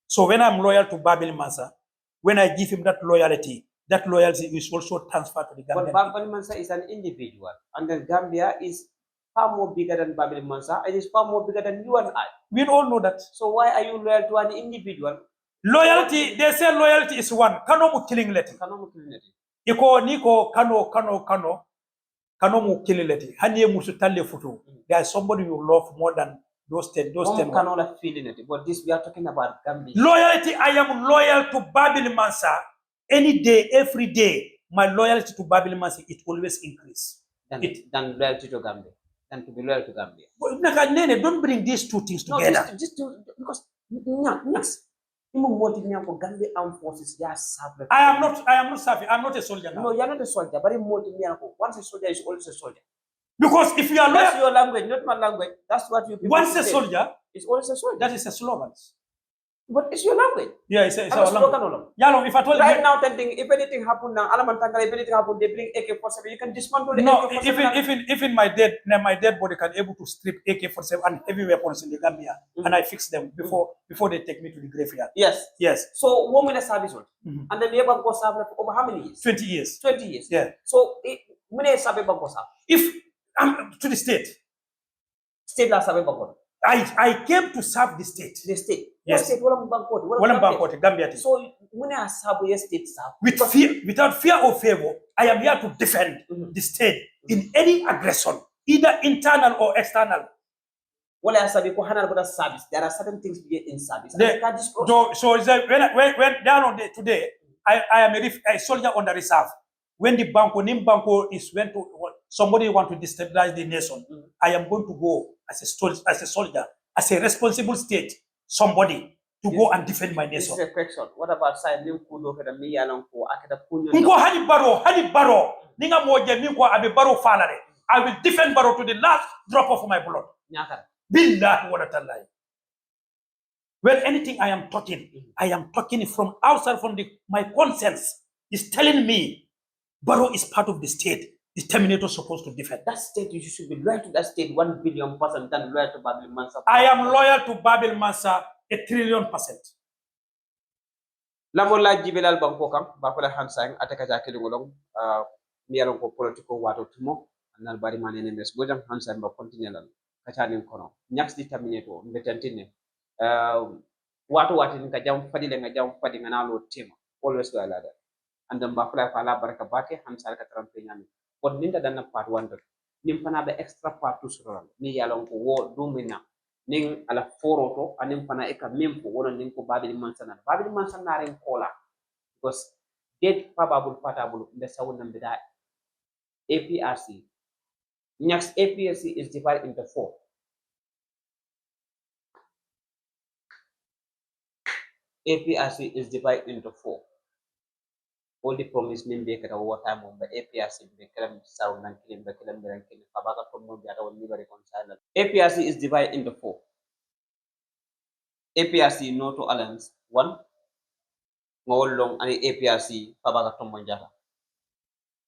So when I'm loyal to Babili Mansa, when I give him that loyalty is also transferred to the Gambia. But Babili Mansa is an individual. And then Gambia is far more bigger than Babili Mansa. It is far more bigger than you and I. We all know that. So why are you loyal to an individual? Loyalty, they say loyalty is one. Kano mu killing leti. Iko niko kano mu killing leti. Hanye musutale futu. There is somebody you love more than those 10. Cannot feeling it. But this we are talking about Gambia. Loyalty, I am loyal to Babili Mansa. Any day, every day, my loyalty to Babili Mansa, it always increase. Than loyalty to Gambia. And to be loyal to Gambia. Neneh, don't bring these two things together. No, just because Gambia armed forces, I am not serving. I'm not a soldier now. No, you're not a soldier, but once a soldier is always a soldier. Because if you are loyal, that's your language, not my language. That's what you people once say. A soldier, it's always a soldier. That is a slogan. But it's your language. Yeah, it's our language. Yeah, if I told right now, if anything happen now, if anything happen, they bring AK-47. You can dismantle the AK-47. Even my dead body can able to strip AK-47 and heavy weapons in the Gambia, and I fix them before they take me to the graveyard. Yes. So 1 minute service, and then the Bank was served for over how many years? 20 years. 20 years. Yeah. So when serve Bank was if to the state last serve Bank. I came to serve the state. The state. Yes. State, Gambia. So when I serve your state, without fear or favor, I am here to defend the state in any aggression, either internal or external. Well, I said service. There are certain things we get in service. So when down on today, I am a soldier on the reserve. When the Banco is went to somebody want to destabilize the nation, I am going to go as a soldier, as a responsible state, somebody to go and defend my nation. This is a question. What about signing Kudo for the Miyalan for Akada Punyo? Hani baro, ninga moja minko abe baro falare. I will defend Baro to the last drop of my blood. Nyakare. Billahi wa ta'ala. Well, anything I am talking from outside, from my conscience is telling me Baro is part of the state. The Terminator supposed to defend. That state, you should be loyal to that state 1 billion percent than loyal to Babili Mansa. I am loyal to Babili Mansa 1 trillion percent. Lamola Jibilal Bankokam, Bakola Hansang, Ataka Kilungolong, Mialongo Politico Kacha Tumo, anal bari manene mes Bojang Hansa mba continue lan kachani kono next di terminator mbetantine watu ka jam fadi le nga jam fadi nga nalo tema always do ala and then bafla fa la baraka bake Hansa ka trampe nyami kon ninda dan part 1 nim fana be extra part 2 sural ni yalon ko wo dumina ning ala foroto anim fana e ka mempo wona ning ko Babili Mansa na ren kola because date probable patable the sound number that APRC next APRC is divided into 4. APRC is divided into 4. All the promise mean be kata what time on the APRC be kalam sound and kilim be kalam be kilim kabaka to mo biata woni bari reconcile. APRC is divided into 4. APRC no to alliance 1 ngol long ani APRC kabaka to mo jata.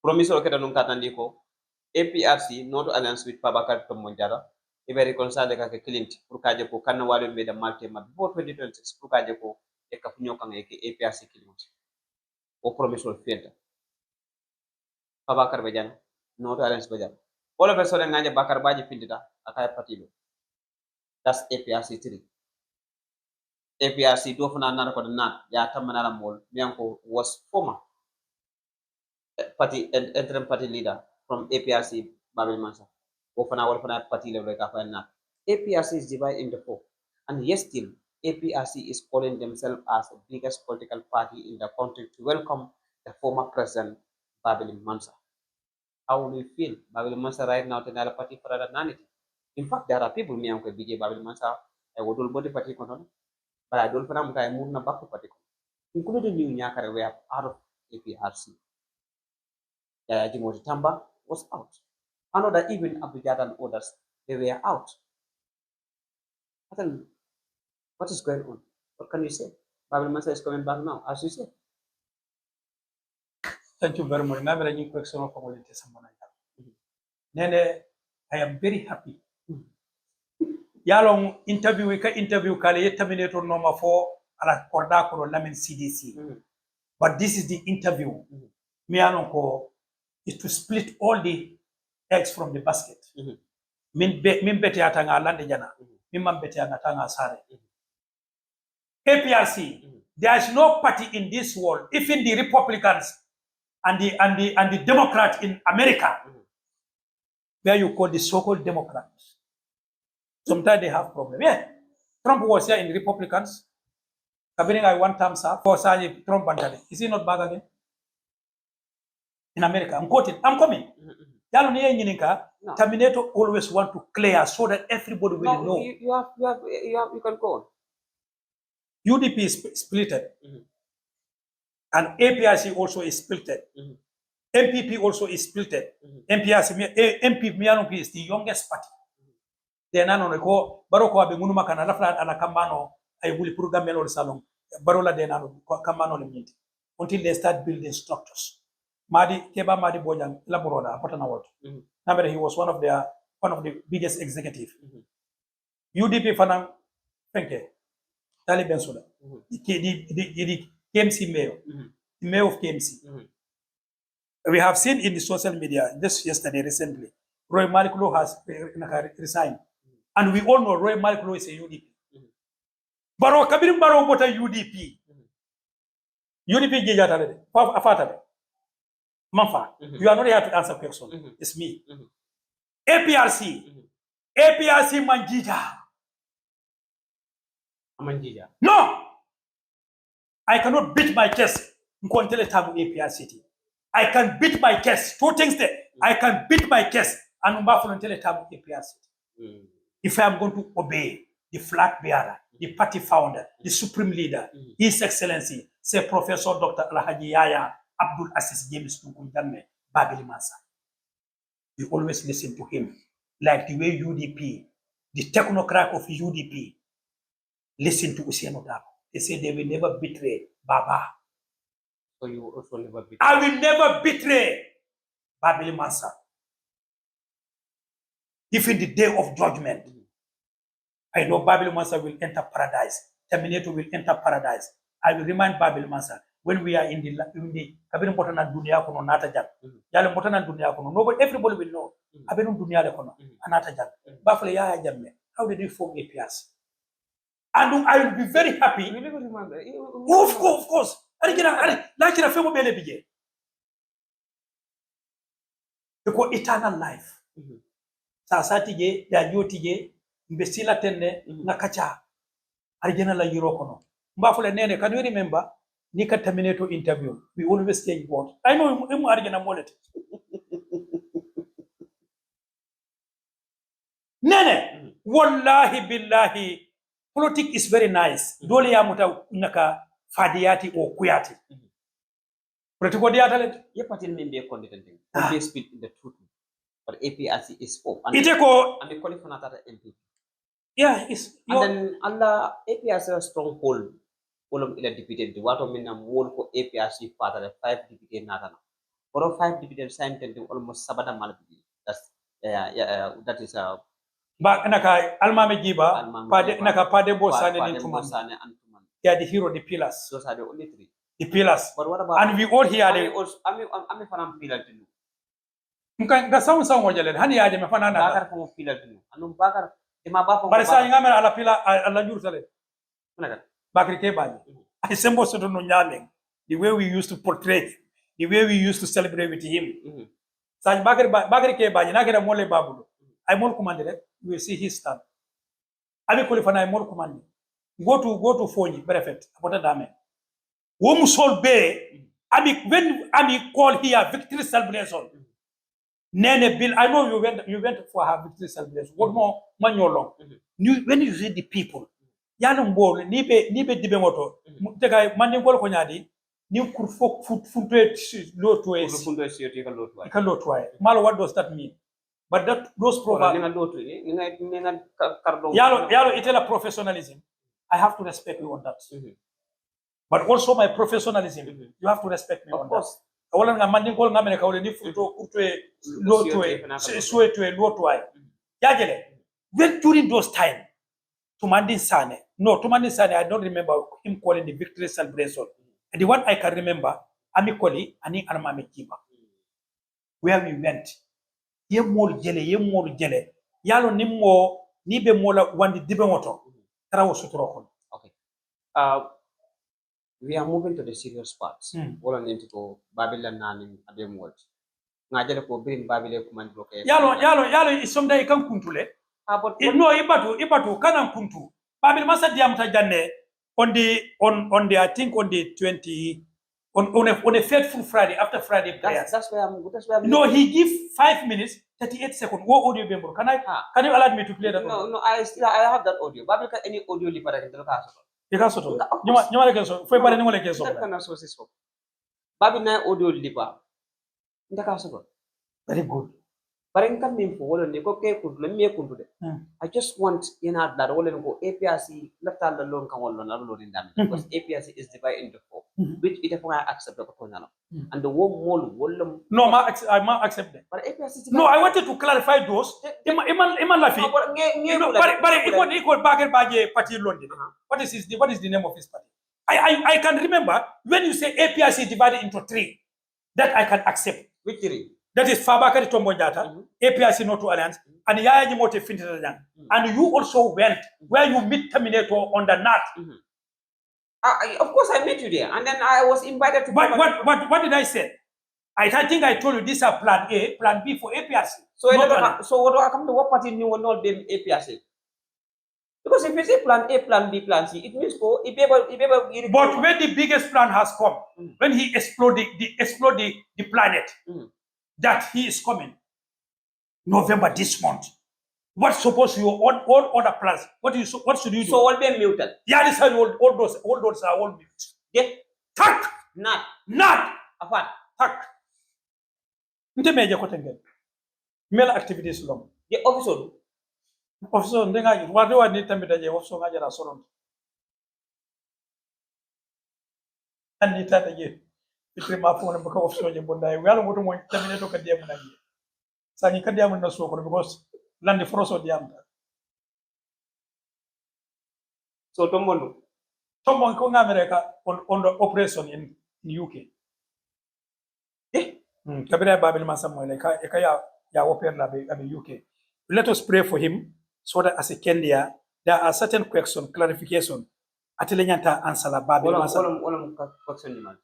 Promise o kata non katandi ko APRC no to alliance with Babucarr Sanneh ibe reconcile ka Clint pour kaje ko kan walo be da malte ma before 2026 pour kaje ko e ka funyo kan e APRC Clint o promise o fienta Babucarr Bojang no to alliance Bojang all of a sudden ngaje Bakar baji findita akay partido that's APRC 3 APRC do fana na ko na ya tamana la mol mianko was former party interim party leader from APRC Babili Mansa. Party level APRC is divided into 4. And yes, still, APRC is calling themselves as the biggest political party in the country to welcome the former president Babili Mansa. How will you feel? Babili Mansa right now to another party for another nanity. In fact, there are people me and BJ Babili Mansa, I would all body party control, but I don't know I move na back to party, including you Nyakare were out of APRC. Jimoti Tamba was out. Another even Abidjan and others, they were out. Then, what is going on? What can you say? Babili Mansa is coming back now, as you say. Thank you very much. Now, very new question of quality. Neneh, I am very happy. Yalong interview kale terminator number 4 ala korda ko lamin CDC. But this is the interview. Me alonko is to split all the eggs from the basket. Min beti atanga lande jana. Min man beti atanga sare. APRC, there is no party in this world, even the Republicans and the Democrats in America, where you call the so-called Democrats. Sometimes they have problems. Yeah, Trump was here in Republicans. Kabiring I one time sir for Saji Trump Bantale. Is he not back again? In America, I'm quoting. I'm coming. No. Terminator always want to clear so that everybody will know. You can go on. UDP is splitted. And APRC also is splitted. MPP also is splitted. MP is the youngest party. They are not ko baroko abe munuma kana lafla ala kambano ay wuli pour gamelo salon barola de nano kambano le minti until they start building structures. Madi Bojang laboroda patana what. He was one of the biggest executive. UDP fanang Fenke Taliban Suda. The KMC mayor. The mayor of KMC. We have seen in the social media just yesterday recently, Roy Maliklo has resigned. And we all know Roy Maliklo is a UDP. Baro Kabirim Baro bota UDP. UDP Jijatale. Afatale. Manfa. You are not here to answer question. It's me. APRC. APRC Manjija. Manjija. No! I cannot beat my chest. APRC. I can beat my chest. Two things there. I can beat my chest and APRC. If I am going to obey the flag bearer, the party founder, the supreme leader, His Excellency, say Professor Dr. Alhaji Yaya Abdul Aziz James Tunkunjame Babili Mansa. We always listen to him. Like the way UDP, the technocrat of UDP, listen to Usaino Dabo. They say they will never betray Baba. So you also never betray? I will never betray Babili Mansa. Even the day of judgment, I know Babili Mansa will enter paradise. Terminator will enter paradise. I will remind Babili Mansa, when we are in the kabin botana dunia kono nata jang yalla botana dunia kono nobody everybody will know abenu dunia le kono anata jang bafle ya jamme how did you form APRC and I will be very happy of course lakina femo bele bije ko eternal life sa satije ya jotije mbesila tenne na kacha arjana la yiro kono mbafle nene can you remember Nika terminator interview we always change what I know imu arjana molet Neneh wallahi billahi politics is very nice dole ya muta naka fadiyati o kuyati politiko dia talent ye patin min be content they speak in the truth but APRC is for and the qualifying that MP yeah is and then Allah APRC a stronghold olum ila deputy wato minam wol ko APRC father 5 deputy natana for 5 deputy same thing almost sabada malbi that's that is ba naka almame jiba pade naka pade bo sane ni tuman yeah the hero the pillars those are the only 3 the pillars but what about and we all here the I'm fanam pillar tinu nga sawu wajalen hani yaje me fanana bakar ko pillar tinu anu bakar ma ba bare sa ngamera ala pila ala njurtale naka bakri ke baji I sembo soto no nyame the way we used to portray the way we used to celebrate with him sa bakri ke baji na kera mole babulo I mol commandere you will see his stand abi ko fana I mol commande go to Fonyi prefect apota dame wo musol be abi when abi call here victory celebration Neneh Bill I know you went for her victory celebration what more manyolo when you see the people yalo mbol ni be dibe moto tega mandi gol ko nyadi ni kur fok funte loto malo what does that mean but that those yalo itela professionalism I have to respect you on that but also my professionalism you have to respect me on that wala nga mandi gol ngamene kawle ni futo kurtwe loto suetwe loto yajele when during those time Tumandin Sanneh, I don't remember him calling the victory celebration. And the one I can remember, amically, ani Almame Kiba. Where we went. Ye mol jele. Yalo nimmo, nibe mola wandi dibe moto. Tarawo suturokon. Okay. We are moving to the serious parts. Wala nintiko Babylon nanim abem word. Ngajele ko bring Babylon command block. Yalo isomda ikan kuntule. But no ibatu kana kuntu Babili Mansa diamta janne on the I think on the 20 on a faithful Friday after Friday prayers. That's where I'm no he give 5 minutes 38 seconds what audio bembo can you allow me to play that no I have that audio Babili ka any audio li para kentelo ka soto ikasoto nyuma le keso foi bare ngole keso kana so siso Babili na audio li pa ndaka soto very good. But I just want that all APRC left alone in them because APRC is divided into 4, which it accept the and the one no, I accept that. But APRC no, I wanted to clarify those. But equal Baguer Party London. What is the name of his party? I can remember when you say APRC divided into 3, that I can accept. Which 3? That is Fabakary Tombong Jatta, APRC No to Alliance, and Yaya Jimote Fintitajang. And you also went where you meet Terminator on the NAT. Of course, I met you there, and then I was invited to. What did I say? I think I told you this is plan A, plan B for APRC. So what do I come to what party you will not them APRC? Because if you say plan A, plan B, plan C, it means for if ever. But when the biggest plan has come, when he explode the planet. That he is coming November this month. What's supposed to your all other plans? What should you do? So all be muted. Yeah, this is all those are all mute. Yeah. Tak. Not. Apart. Tak. Nte meja kotenge. Mela activities long. The officer ndenga wadu ni tambita je officer ngaja ra soron. Ani tata je. Ikrima phone baka officer je bonda we ala ngoto mo tamine to kadiam na ngi sangi kadiam na so ko because landi froso diam so tombon ko ngamere ka on the operation in in UK. Eh? Kabila Babili Mansa mo like ya open la be UK. Let us pray for him so that as a Kenya there are certain questions, clarification. Atele nyanta answer la Babili Mansa. Wala question ni man.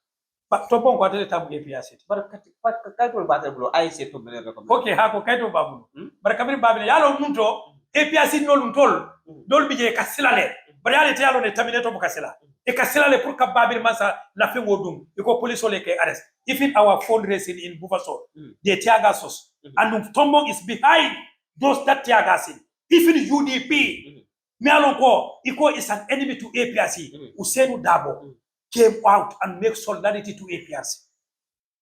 But to bon ko atele tabu APRC. Bar kay to battle bro ay se to bele ko. Okay, hako kay to babu. Bar kabiri Babili yalo munto APRC nol ntol dol bije kasilale. Bar yale te yalo ne terminator bu kasila. E kasilale pour ka Babili Mansa la fe ngodum. Iko police ole ke arrest. Even our fundraising in Bufaso, the Tiagasos, and Tombo is behind those that Tiagasin. Even UDP, Mialonko, Iko is an enemy to APRC. Usenu Dabo came out and make solidarity to APRC.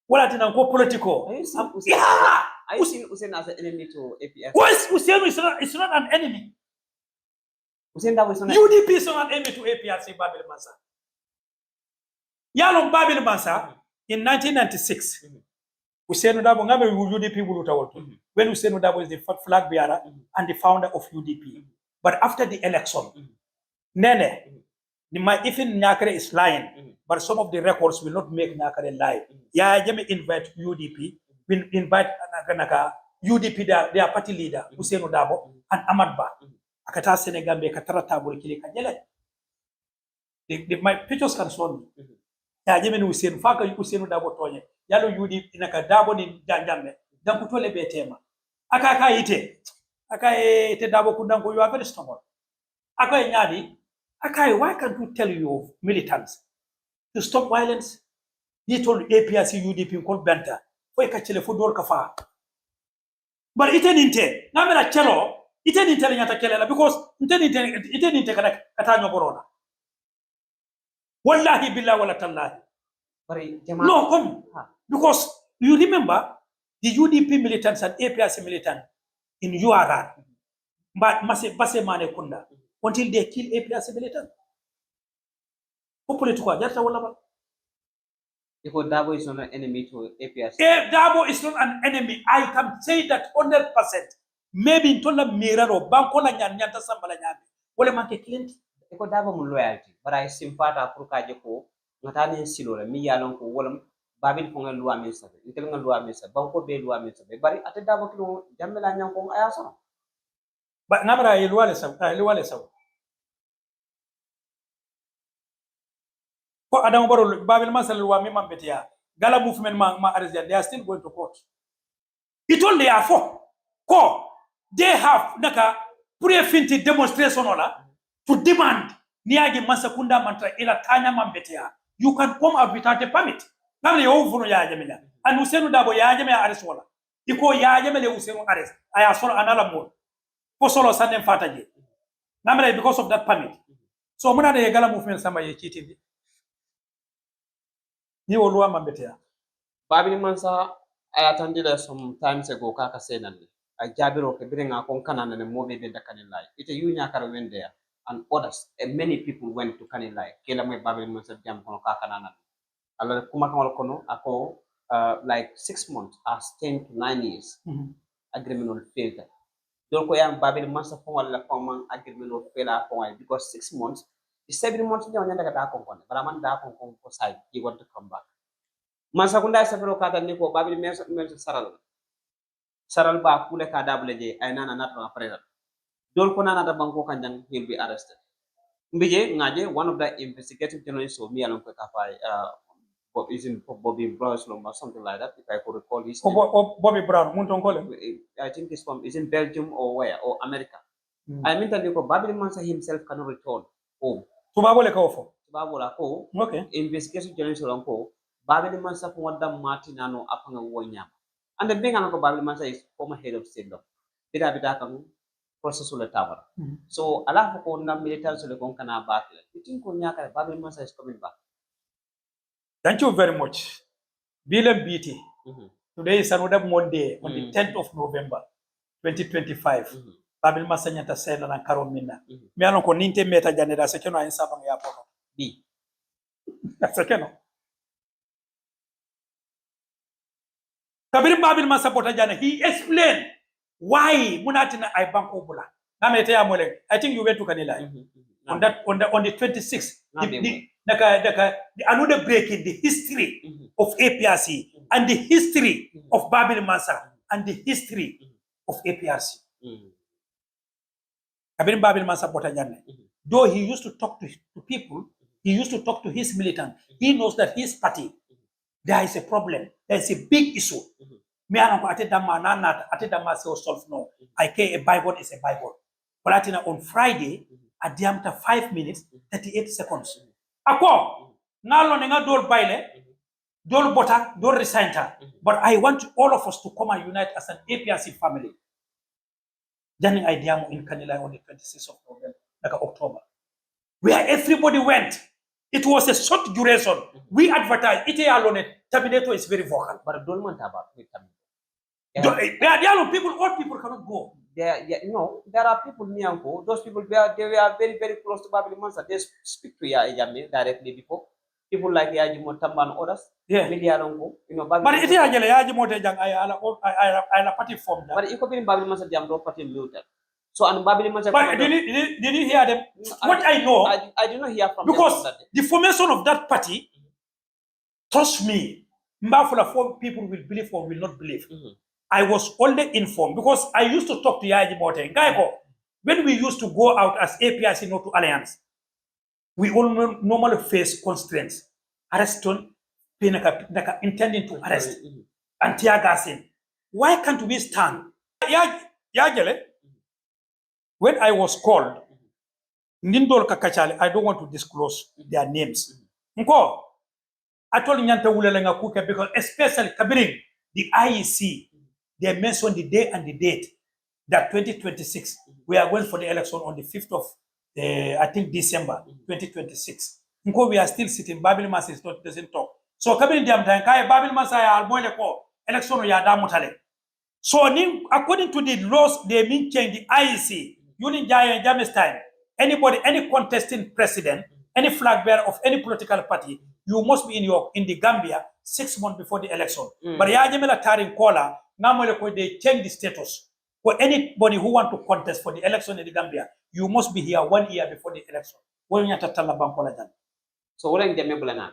What did go political? Yeah, I see Usain as an enemy to APRC. What Usain is not an enemy. Usain Dabo is not UDP is not an enemy to APRC. Babili Mansa. Yalong Babili Mansa. In 1996, Usenu Dabo ngabe UDP bulutawolto. When Usenu Dabo is the flag bearer and the founder of UDP. But after the election, Neneh, even Nyakare is lying, but some of the records will not make Nyakare lie. Yeah, Jeme invite UDP, will invite UDP, their party leader, Usenu Dabo, and Ahmad Ba. Akata Senegambe Katara Tabul Kili Kajele. My pictures can show me. Ya jeme ni Usenu faka Usenu Dabo tonye yalo yudi inaka Dabo ni janjambe dan kutole betema aka ite Dabo kundango you are very strong aka nyadi aka why can't you tell your militants to stop violence he told APRC UDP called benta foi ka chele fodor ka fa but ite ninte ngamela chelo ite ninte nyata kelela because ite ninte kana katanyo borona Wallahi billah wala tallahi. No, come. Because you remember the UDP militants and APRC militants in URR, but Base Mane Kunda, until they kill APRC militants. Politico Kacha Tumo. Because Dabo is not an enemy to APRC. Dabo is not an enemy. I can say that 100%. Maybe in Tola Miraro, Bankola Nyanta Sambala Nyami. Wale manke Clint. Ko Dabo mu loyalty but I sympathize pour ka je ko ngata silo la mi yalon ko wolam Babil ko ngal loi min sabe intel ngal loi min sabe banko be loi min sabe bari ate Dabo kilo jamela nyam ko aya so ba ngamara yi loi le saw ko adam baro Babil Mansa loi mi mambetia gala movement ma arrest they are still going to court it only are for ko they have naka pre-finti demonstration ola to demand niage Mansakunda mantra ila tanya mambetea you can come out without a permit namle yo vuno ya jamela and Usenu Dabo ya jamela arrest wala iko ya jamela Usenu arrest aya solo anala mo ko solo sanem fataje namle because of that permit so muna de gala movement sama ye chitindi ni wolwa mambetea Babili Mansa I attended some times ago kaka senande I jabiro ke birenga kon kanana ne mobe be dakane lay ite yu Nyakare went there and others and many people went to Kanilai kela moy Babili Mansa jam kono ka kanana alors kuma kanol kono ako like 6 months as 10 to 9 years agreement on failed donc ko yam Babili Mansa fon wala fon agreement on failed fon because 6 months the 7 months nyaw nyanda ka ko kono bara man da ko ko side he want to come back Mansakunda sabiro kata ni ko Babili Mansa saral ba kule ka dabule je ay nana natma president Dol ko nana da banko kanjang he'll be arrested. Mbije ngaje one of the investigative journalists of me along ko kafai is in Bobby Brown or something like that if I could recall his name. Bobby Brown Muntongole. I think is in Belgium or where or America. I mean that Babili Mansa himself cannot return home. Tubabole ko fo. Tubabola ko. Okay. Investigative journalist along ko Babili Mansa ko wadda Martinano apanga wonya. And the big anako Babili Mansa is former head of state law. Bida kanu process ule tawara. So alafu ko na military sule kon kana back. You think ko Nyakare Babili Mansa is coming back? Thank you very much. Bilam BT. Today is another Monday on the 10th of November 2025. Babili Mansa nyata sela na karo minna. Mi alon ko ninte meta janeda sekeno ay sabang ya poto. B. Sekeno. Kabiri Babili Mansa pota jana he explained why munatina ay banko bula. I think you went to Kanila. On the 26th, another break in the history of APRC and the history of Babili Mansa and the history of APRC. Kabin Babili Mansa Botajane. Though he used to talk to people, he used to talk to his militant. He knows that his party, there is a problem. There is a big issue. Me anako atedama na atedama se solve no. I care a Bible is a Bible. But on Friday, at the after 5 minutes, 38 seconds. Ako, nalo nenga dol baile, dol bota, dol resigner. But I want all of us to come and unite as an APRC family. Janning idea in Kanila on the 26th of November, like October, where everybody went. It was a short duration. We advertised. It alone, Terminator is very vocal. But don't want about it. People, old people cannot go. There are people near go. Those people, they were very, very close to Babili Mansa. They speak to Yajame directly before. People like Yajimo Tamba and others. Yeah. But it is Yajimo Jang, I party form. But you could be in Babili Mansa Jam, don't party muted. So, and Babili Mansa. But did you hear them? What I know, I did not hear from because them. the formation of that party, trust me, Mbafula people will believe or will not believe. I was only informed because I used to talk to Yaji Mote. When we used to go out as APRC No to Alliance, we all normally face constraints. Arrest, intending to arrest, and tear gassing. Why can't we stand? Yajele, when I was called, Nindol Kakachale, I don't want to disclose their names. Nko, I told Nyanta Wulelenga Kuka because especially Kabiring, the IEC, they mentioned the day and the date that 2026 we are going for the election on the 5th of I think December 2026. Nko, we are still sitting. Babili Mansa doesn't talk. So Kabiring Diam Tankai, Babili Mansa ya almoile ko election ya damutale. So according to the laws, they mean change the IEC. During Jammeh's time, anybody, any contesting president, any flag bearer of any political party, you must be in the Gambia 6 months before the election. But Yajamela Tarin Kola, they change the status. For anybody who want to contest for the election in the Gambia, you must be here 1 year before the election. So what are the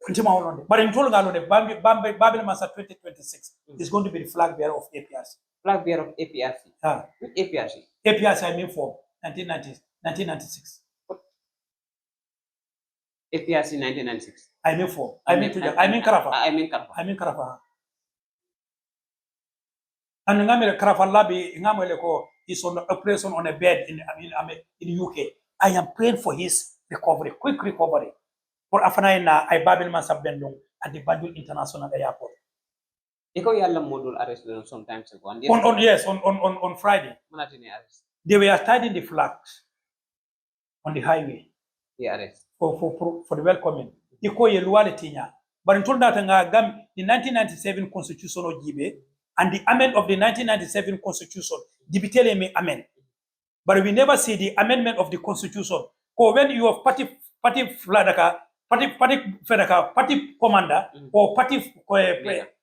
but in Tolga, Babili Mansa 2026 is going to be the flag bearer of APRC. Flag bearer of APRC? APRC? APRC, I mean for 1996. APRC 1996? I mean for. I mean Karafa. I mean Karafa. And Ngamele Karafa Labi, Ngameleko is on operation on a bed in UK. I am praying for his recovery, quick recovery. For Afanaina, I Babili Mansa Bendung at the Banjul International Airport. Module arrest sometimes ago. On Friday. They were tidying the flags on the highway. The arrest. For the welcoming. Iko yeluale tinya. But in told that the 1997 Constitution of Jibe and the amendment of the 1997 Constitution, Dibitele may amend. But we never see the amendment of the Constitution. When you have party commander or party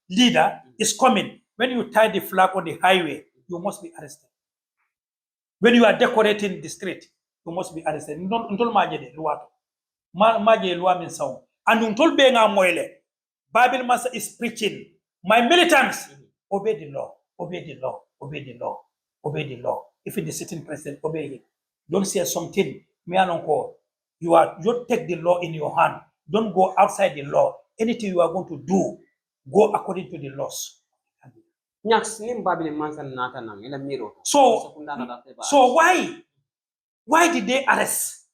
leader is coming. When you tie the flag on the highway, you must be arrested. When you are decorating the street, you must be arrested. Untol majede luato. Maje lua min saw. And untol benga moile. Babili Mansa is preaching. My militants, obey the law, obey the law, obey the law, obey the law. If it is sitting president, obey it. Don't say something. Me alonko. You take the law in your hand. Don't go outside the law. Anything you are going to do, go according to the laws. So why did they arrest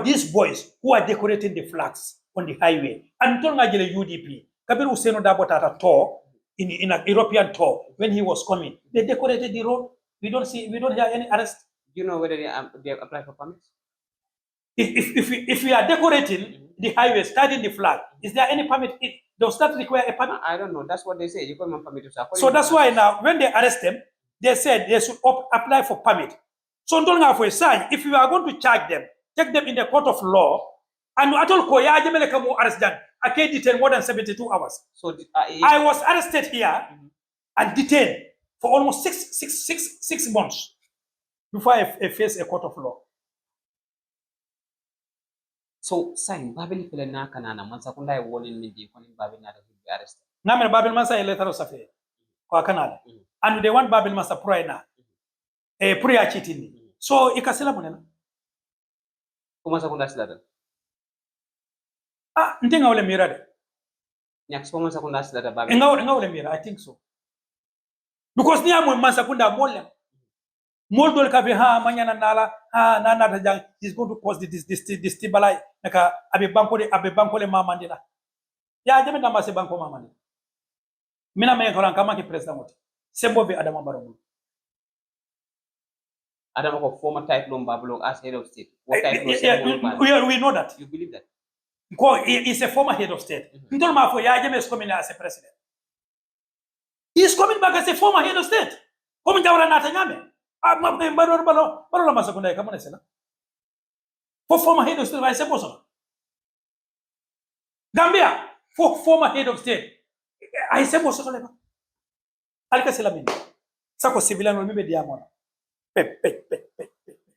these boys who are decorating the flags on the highway? And UDP, Kabir Useno Dabotata tour in an European tour when he was coming. They decorated the road. We don't hear any arrest. Do you know whether they have applied for permits? If we are decorating the highway, starting the flag, is there any permit? Does that require a permit? I don't know. That's what they say. You can't permit to. So that's why now, when they arrest them, they said they should apply for permit. So don't have a sign. If you are going to charge them, take them in the court of law, and at all, arrest them. I can't detain more than 72 hours. So I was arrested here and detained for almost six months before I face a court of law. So sign Babili Pelena Kanana, Mansakunda warning me the calling Babina to be arrested. Namer Babil Mansa a letter of Safe, or Canada. And they want Babil Mansa Prina, a prayer cheating. So Ikasila Monena. Kumasakunda letter. Ah, Nting Ole Mirade. Nyaxpoma Sakundas letter Babin. No, Mira, I think so. Because near Mansakunda Molla. Moldol Kavi ha Manyana Nala, Nana Jang is going to cause this Tibalai, Naka Abe Bankole Mamandina. Ya Jamina Mase Banko Mamani. Mina me koran kama ki president Sembo be Adama Barrow. Adam of former type Babylon as head of state. What type of we know that. You believe that? Because he is a former head of state. Yajeme is coming as a president. He is coming back as a former head of state. Coming down and Natanyame. Barola Masakunda, come on, for former head of state, I suppose. Gambia, for former head of state, I suppose. Alcasilamin. Sako civilian will be diamond.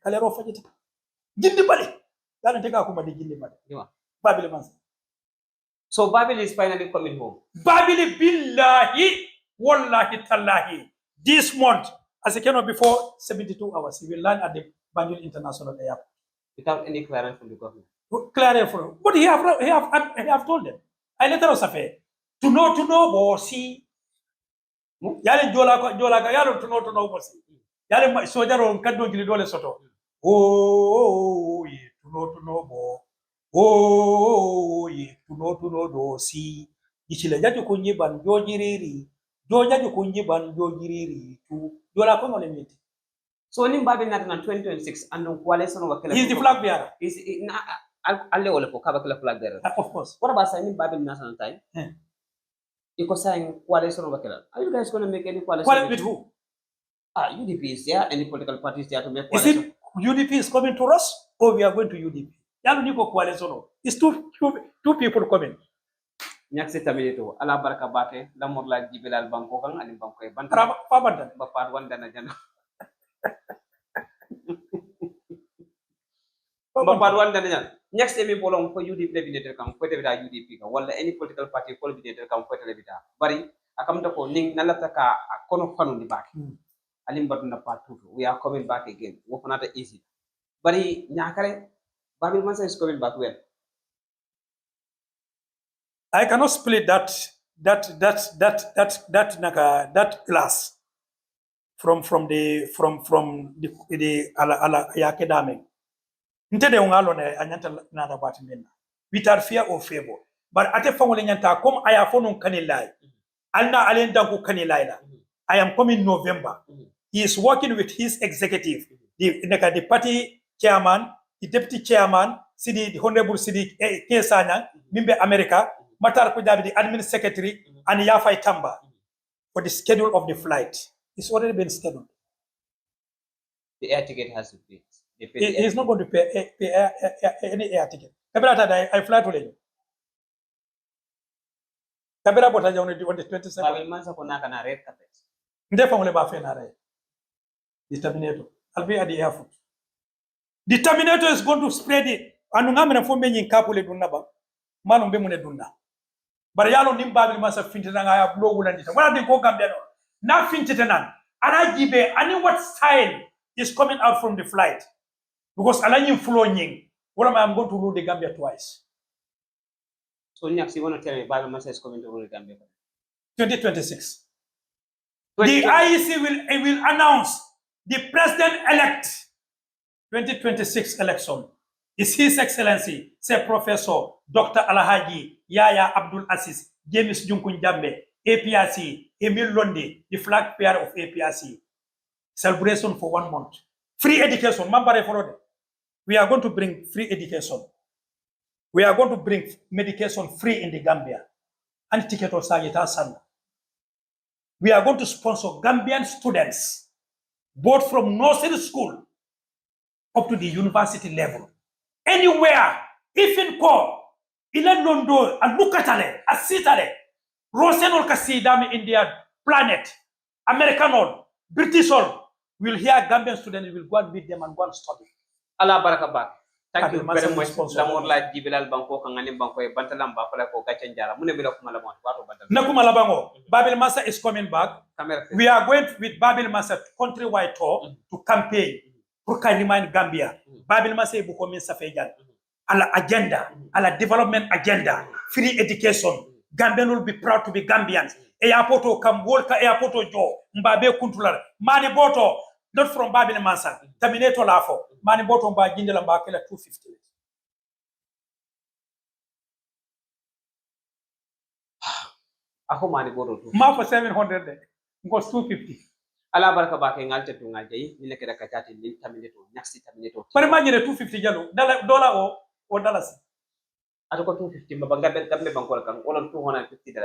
Kalero Fajit. Gindi Bali. That take out Gindi Bali. Babili Mansa. So Babili is finally coming home. Babili Billahi, Wallahi Tallahi. This month, as I cannot before 72 hours, he will land at the Banjul International Airport. Without any clearance from the government. Clearance from what he have told them. I let us say to know or see. Yale jola ka yalo to know bosi. Yale soja ro kaddo ngili dole soto. Oh ye to know bo. Oh ye to know do si. Ichile jaju kunyi ban jojiriri. Jojaju kunyi ban jojiriri to jola ko ngole miti. So nim babi nat na 2026 andon kwale sono wakela. He is the flag bearer. Is na alle wala ko kabakela flag bearer. Of course. What about signing babi national time? You could sign coalition of Wakela. Are you guys going to make any coalition? With who? UDP is there. Any political parties there to make coalition? Is it UDP is coming to us or we are going to UDP? It's two people coming. Nyaksi taminito ala baraka bake la morla jibelal banko kan ani banko e ban pa bandan ba pat wanda na jana ba pat wanda na jana next emi bolong ko UDP lebineter kam ko tebita UDP kan wala any political party ko lebineter kam ko telebita bari akam to ko ning nalata ka kono fanu ni bake alim baduna part 2 we are coming back again wo fanata easy bari Nyakare Babili Mansa is coming back when I cannot split that class from the academic. Ntede ungalo ne anyanta na rabati minna. Without fear or favor. But ate fangole nyanta kom aya fonu kanilai. Alna alenda ku kanilai. I am coming November. He is working with his executive, the party chairman, the deputy chairman, the Honorable Sidi Kesanya, Mimbe America. Matar Kujabi, the admin secretary, and Yafai Tamba for the schedule of the flight. It's already been scheduled. The air ticket has to be. He is not going to pay any air ticket. I fly to you. Kabira Botaja on the 27th. Babili Mansa Konaka na red carpet. Therefore, the Terminator. I'll be at the airport. The Terminator is going to spread it. Anungamina for me in Kapule Dunaba. Manum Bemune Duna. But yalo nim Babili Mansa fintenan I have no wood. What are they go Gambia? Now fintenan. And I give any what style is coming out from the flight. Because Alani flowing. What am I going to rule the Gambia twice? So next you want to tell me Babili Mansa is coming to rule the Gambia? 2026. The IEC will announce the president-elect 2026 election. Is His Excellency, say Professor Dr. Alhaji Yaya Abdul Aziz, James Junkun Jambe, APRC, Emil Londi, the flag bearer of APRC. Celebration for 1 month. Free education. We are going to bring free education. We are going to bring medication free in the Gambia. And ticket of Sagita Sanda. We are going to sponsor Gambian students, both from nursery school up to the university level. Anywhere, even ko, ilan londo, and lukatale, asitale, Rosenol Kasidami India planet, American, British, will hear Gambian students will go and meet them and go and study. Allah Barakabak. Thank you very much. Lamor la jibilal banko kan ngani banko e bantalam ba fala ko gacha njara mune bila kuma lamon wato bantal. Nakuma labango. Babili Mansa is coming back. We are going with Babili Mansa countrywide tour to campaign pour Kaliman Gambia. Babili Mansa ibu komin safejan. Ala agenda, ala development agenda, free education. Gambian will be proud to be Gambians. Airporto kam wolka airporto jo mbabe kuntular. Mani boto not from Babili Mansa. Terminator lafo. Mani boto mba jindela mba kela 250. Ako mani boto tu. Ma for 700 de. Ngo 250. Ala baraka ba ke ngalte tu ngaje ni leke da kachati ni terminator nyaksi terminator. Pare majere 250 jalo. Dollar o dollars. Atoko 250 mabanga gambe bankol kan olon $250.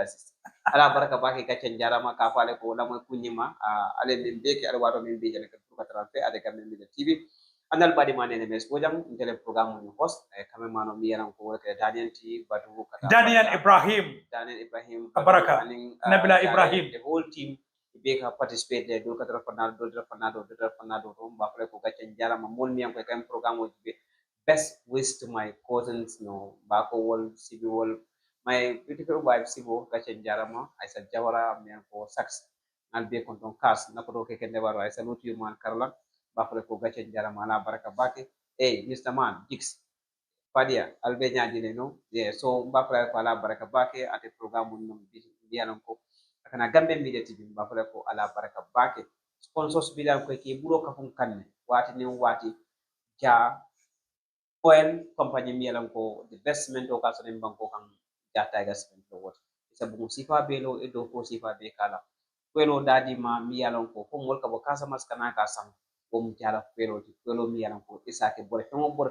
Ala baraka ba ke gacha njara ma ka fale ko la moy kunyima ale min beke ala wato min be jale kan ko transfer ade kan min TV. Anal badi manene mes Bojang intele programme ni host kame mano mi yaran ko wote Daniel T batu kata Daniel Ibrahim Baraka Nabila Ibrahim the whole team be ka participate de do kata fanado to ba ko gacha njara ma mon mi am ko kam programme be best wish to my cousins no bako wol sibi wol my beautiful wife sibo gacha njara ma I said jawara mi ko sax al be kon ton kas na ko do ke kende waro I salute you man Karla bafle ko gacha njara ma ala baraka bake Mr. Man Dix Padia albe nyaadi no so bafle ko ala baraka bake ate programme num biyanan ko kana gambe media tv bafle ko ala baraka bake sponsors bilan ko ke buro ka fun kanne wati ni wati ja oil company miyalan ko the best mento ka so den banko kan ja tigers mento wat isa bu sifa belo e do ko sifa be kala kwelo dadi ma miyalan ko mol ka bo kasa mas kana ka sam jala kwelo miyalan ko isa ke bor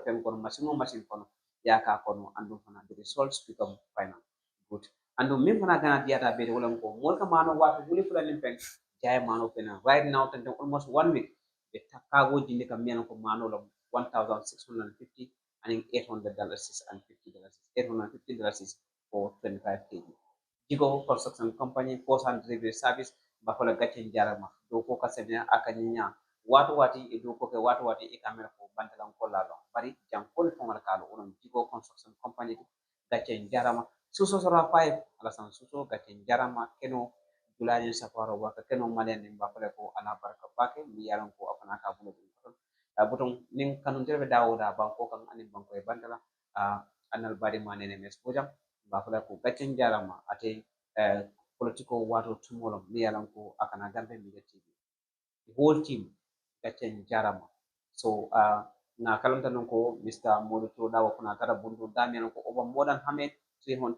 fen ko machine kono ya ka kono andu fana the results become final good andu min fana gana diata be wala ko mol ka mano wato wuli fula lim fen jay mano fena right now tan almost 1 week be takago dinde kam miyalan ko mano lo $1,650 and $800 and $50 for 25 kg. Jigo construction company post and delivery service bakola gachen jarama do ko kasenya akanyanya watu e do ko ke watu e camera ko bantalan ko lalo bari jam ko fongal kalo onon jigo construction company gachen jarama suso sora 5 ala san suso gachen jarama keno dulani safaro waka keno malen bakola ko ala baraka bake mi yaran ko afana ka bulo butong ning kanun terbe dawoda banko kan anin banko e bandala anal badi manene mes Bojang bafala ko gachen jarama ate political wato tumolo mi yalan ko akana gambe mi TV the whole team gachen jarama so na kalanta non ko Mr. Moduto dawo kuna tara bundu damian ko over more than 300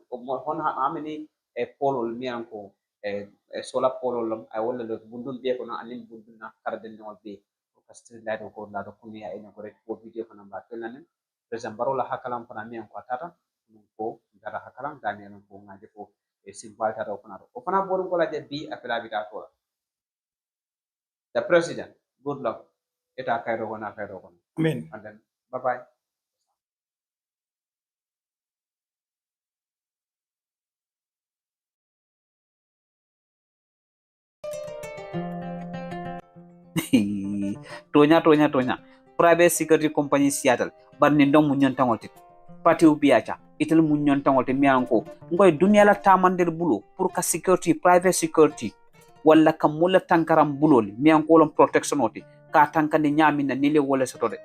how many polol mi yalan ko solar polol ay wala le bundu be ko na anin bundu na karden no be still that ko la do kuni ay ko rek ko video ko namba telane president barola hakalam pana mi ko tata ko dara hakalam daniel ko ngaje ko e simple tata ko na o pana borum ko la je bi afela bita to the president good luck eta kayro ko na kayro ko amen and then bye bye tonya private security company Seattle bar ni ndom munyon tangolti pati ubiacha itel munyon tangolti mianko ngoy dunia la tamandir bulo pour ka security private security wala kam mulla tankaram buloli mianko lon protection oti ka tankande nyami na nile wala sotode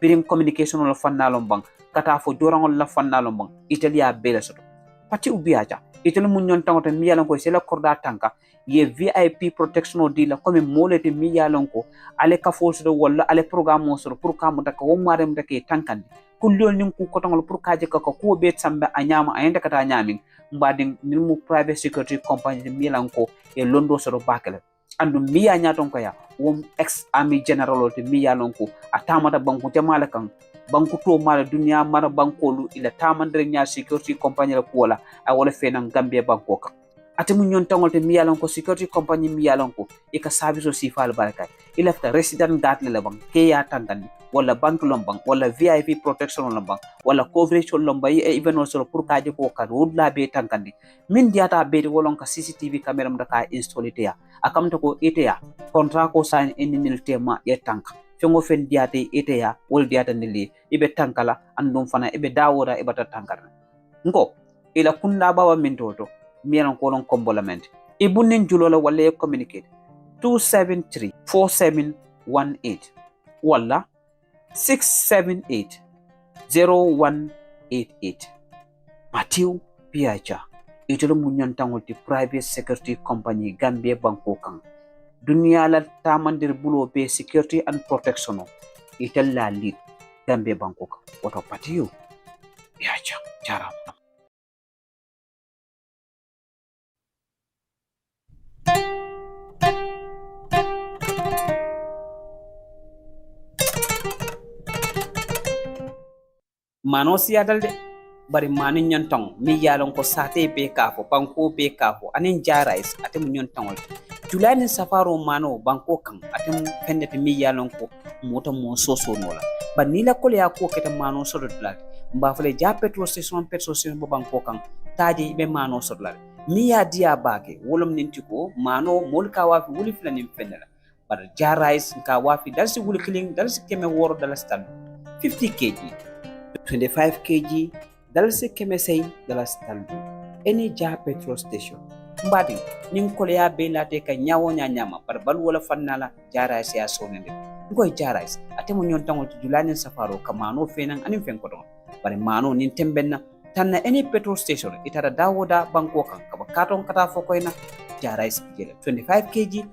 birim communication la fannalon bang kata fo jorangol la fannalon bang italia bela soto pati ubiacha itel munyon tangolti mialan ko sela korda tanka ye VIP protection di la comme molete mi yalon ko ale ka force wala ale programme so pour ka mutaka o marem dake tankandi kullol nin ku kotongol pour ka je ka ko be sambe anyama ayenda kata nyamin mbadin min mu private security company mi yalan ko e londo so bakale andu mi ya nyaton ko ya wom ex army general to mi yalon ko atamata banku jamala kan banku to mala dunya mara bankolu ila tamandre nya security company la ko wala ay wala fenan Gambia banko kan ate mu nyon tangol te mi yalon ko security company mi yalon ko e ka service o sifal barakay ilafta resident gat le bang ke ya tangani wala bank lombang wala VIP protection lombang wala coverage lombay e even also pour kaje ko kan wudla be tangandi min diata be wolon ka CCTV camera mda ka installite ya akamta ko ite ya contract ko sign eninil tema e tank fengo fen diate ite ya wol diata nili ibe tankala andum fana ibe dawora ibata tankara ngo ila kunda baba min toto miyan ko lon kombolament ibunin julola wala communicate 273 4718 wala 678 0188 Matthew Piacha itolo munyan tangoti private security company Gambia Banko kan dunia la tamandir bulo be security and protection itel la lead Gambia Banko kan wato Matthew Piacha jaram mano siyadal de bari mani nyontong mi yalon ko sate be kafo banko be kafo anin jarais atem nyontongol julani safaro mano banko kan atem pendete mi yalon ko mota mo soso nola ba ni la kole ko keta mano sodotla mba fale ja petrol station bo banko kan taji be mano sodotla mi ya dia bake wolom nintiko mano molka wa fi wuli flanim fenela bar jarais ka wa fi dalsi wuli killing dalsi keme woro dalastan 50 kg 25 kg dalasi kemesei dalas taldu any ja petrol station mbadi nin kole ya be late ka nyawo nyama par bal wala fannala jara siya sonende ngoy jara atemo nyon tangol julani safaro kamano fenan anin fen ko don bare mano nin tembenna tanna any petrol station itara dawoda banko kan kaba katon kata fokoyna jara is 25 kg